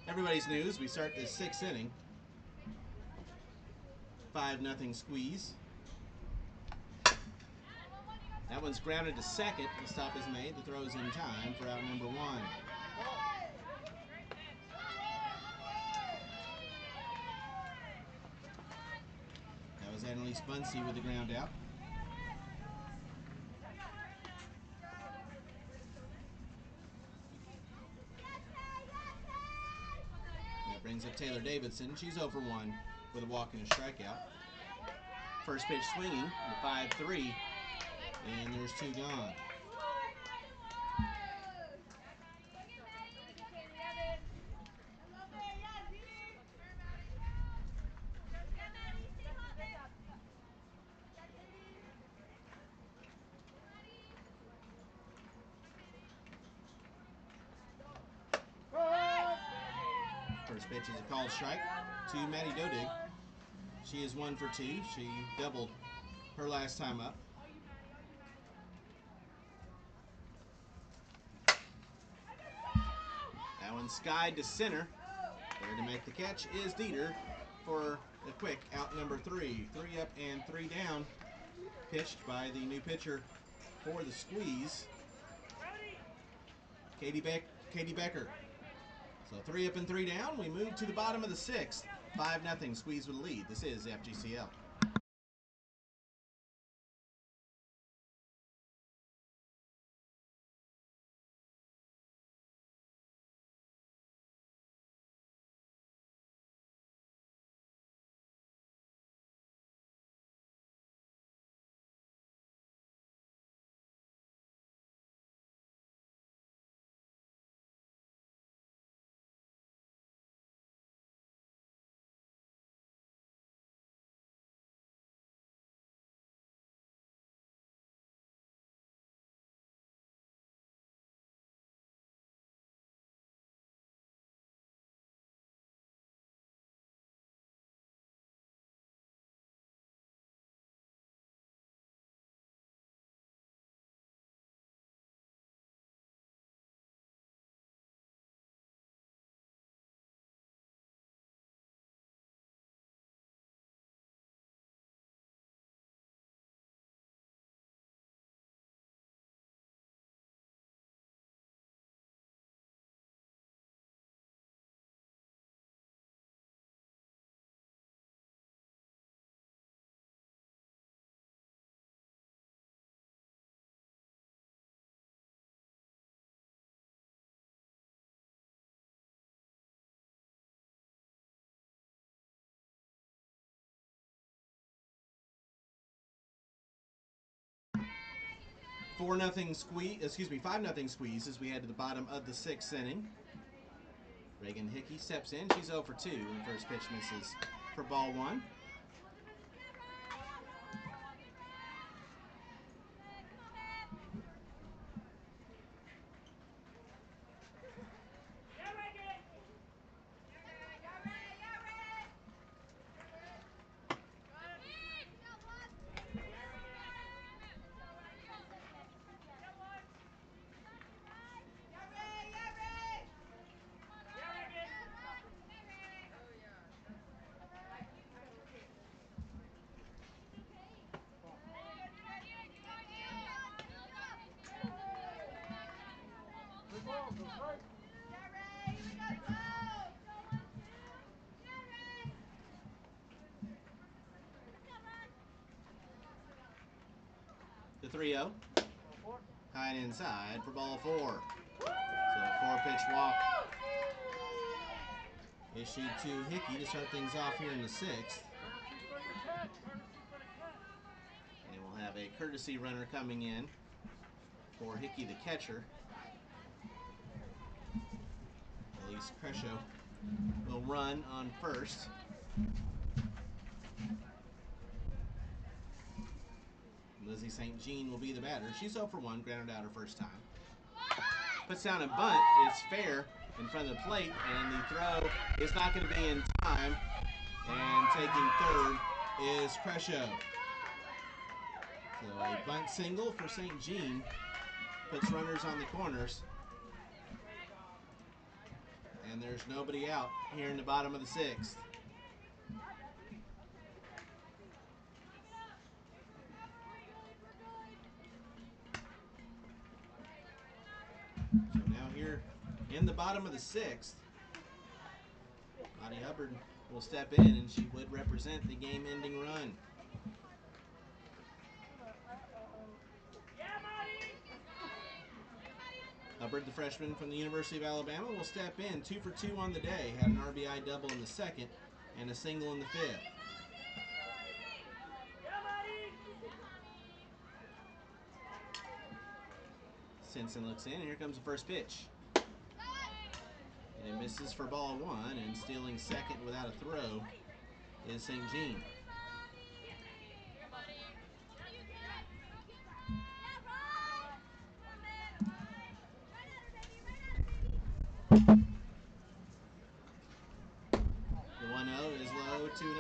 Everybody's news. We start the 6th inning. 5-0 Squeeze. That one's grounded to second. The stop is made. The throw is in time for out number 1. That was Annalise Bunsey with the ground out. That brings up Taylor Davidson. She's 0 for 1 with a walk and a strikeout. First pitch swinging, the 5-3, and there's 2 gone. First pitch is a called strike to Maddie Dodig. She is 1 for 2. She doubled her last time up. That one skied to center. There to make the catch is Dieter for a quick out number 3. 3 up and 3 down. Pitched by the new pitcher for the Squeeze, Katie Becker. So 3 up and 3 down. We move to the bottom of the 6th. 5-0 Squeeze with a lead. This is FGCL. Four nothing squeeze. Excuse me, 5-0 Squeeze as we head to the bottom of the 6th inning. Reagan Hickey steps in. She's 0 for 2. The first pitch misses for ball 1. The 3-0. High and inside for ball 4. So a 4-pitch walk issued to Hickey to start things off here in the 6th. And we'll have a courtesy runner coming in for Hickey, the catcher. Elise Crescio will run on first. Lizzie St. Jean will be the batter. She's 0 for 1, grounded out her first time. Puts down a bunt. It's fair in front of the plate, and the throw is not going to be in time. And taking third is Crescio. So a bunt single for St. Jean puts runners on the corners. And there's nobody out here in the bottom of the 6th. So now here in the bottom of the sixth, Lottie Hubbard will step in, and she would represent the game-ending run. Hubbard, the freshman from the University of Alabama, will step in 2 for 2 on the day. Had an RBI double in the second and a single in the fifth. Simpson looks in, and here comes the first pitch. And it misses for ball one, and stealing second without a throw is St. Jean. The 1-0 is low, 2-0.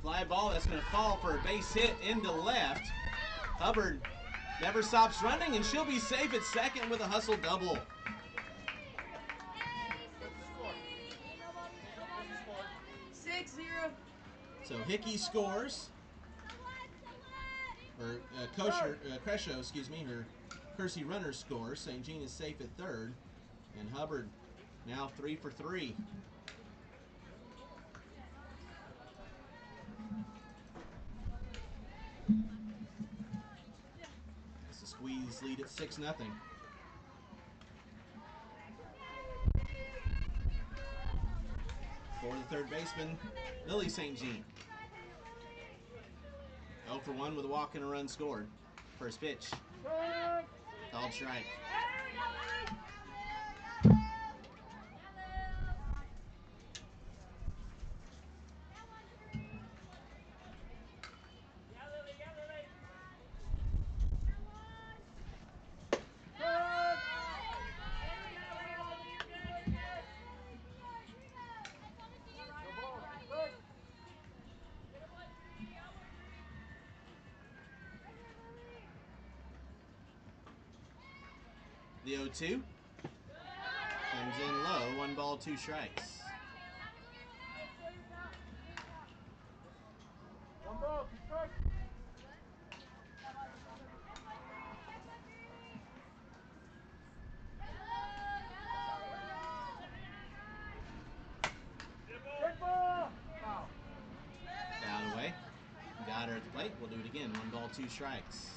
Fly ball that's going to fall for a base hit into left. Hubbard never stops running, and she'll be safe at second with a hustle double.
6-0.
So Hickey scores. Or Crescio, excuse me, her Kersey runner scores. St. Jean is safe at third. And Hubbard now 3 for 3. It's a squeeze lead at 6-0. For the third baseman, Lily St. Jean. 0 for 1 with a walk and a run scored. First pitch. Called strike. The 0-2 comes in low, 1 ball, 2 strikes. Fouled away. Got her at the plate. We'll do it again. 1 ball, 2 strikes.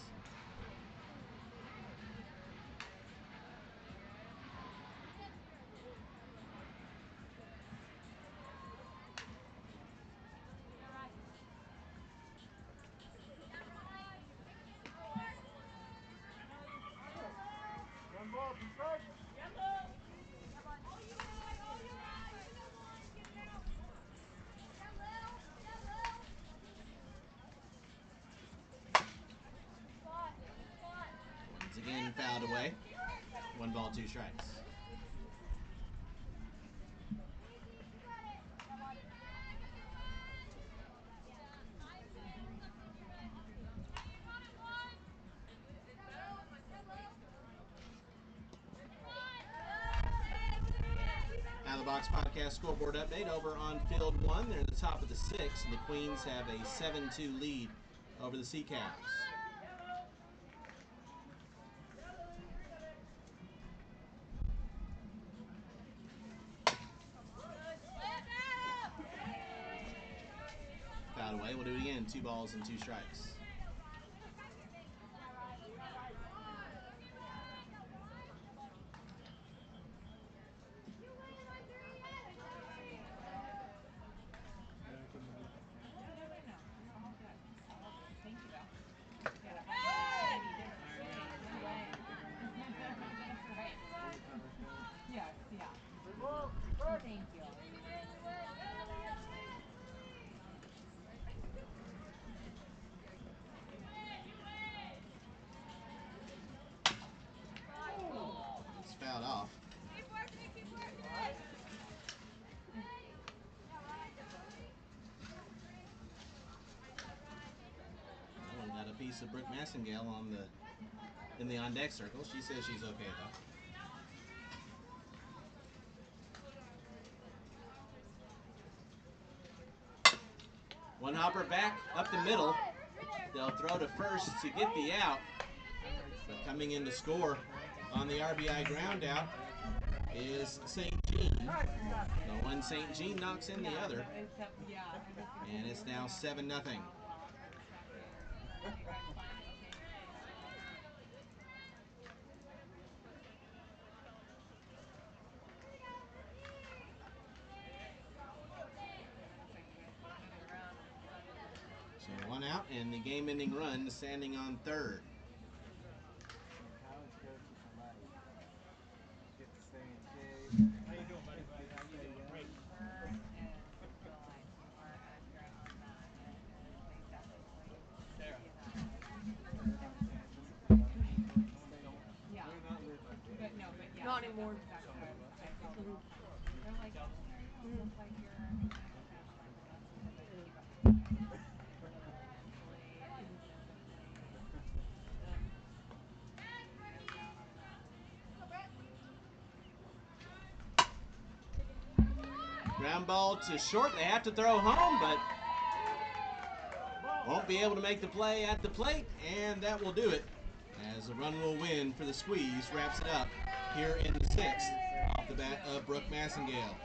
Once again, fouled away. 1 ball, 2 strikes. Out of the Box Podcast scoreboard update over on Field 1. They're at the top of the 6th, and the Queens have a 7-2 lead over the Sea Cows. Fouled away. We'll do it again. 2 balls and 2 strikes.
Thank you.
It's fouled off.
Keep working, keep working.
Well, we got a piece Lisa Brooke Massengale in the on-deck circle. She says she's okay though. One hopper back up the middle. They'll throw to first to get the out. But coming in to score on the RBI ground out is St. Jean. The one St. Jean knocks in the other. And it's now 7-0. So one out and the game-ending run standing on third.
How you doing, buddy? How you doing? Great. Sarah.
Not anymore.
Ground ball to short. They have to throw home, but won't be able to make the play at the plate, and that will do it. As the run will win for the Squeeze wraps it up here in the sixth off the bat of Brooke Massengale.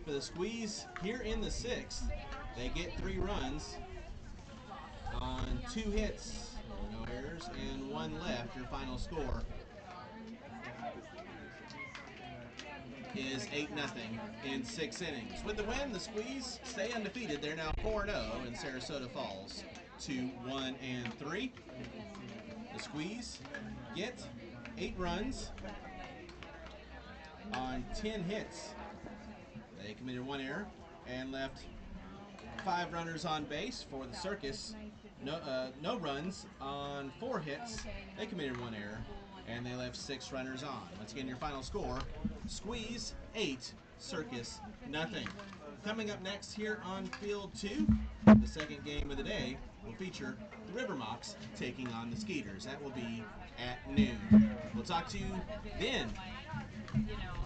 For the Squeeze here in the sixth, they get 3 runs on 2 hits, no errors, and 1 left. Your final score is 8-0 in 6 innings. With the win, the Squeeze stay undefeated. They're now 4-0, and Sarasota falls to 1-3. The Squeeze get 8 runs on 10 hits. They committed 1 error and left 5 runners on base. For the Circus, no runs on 4 hits. They committed 1 error and they left 6 runners on. Once again, your final score: Squeeze 8, Circus nothing. Coming up next here on Field 2, the second game of the day will feature the River Mocs taking on the Skeeters. That will be at noon. We'll talk to you then.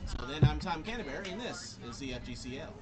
So then, I'm Tom Canterbury, and this is the FGCL.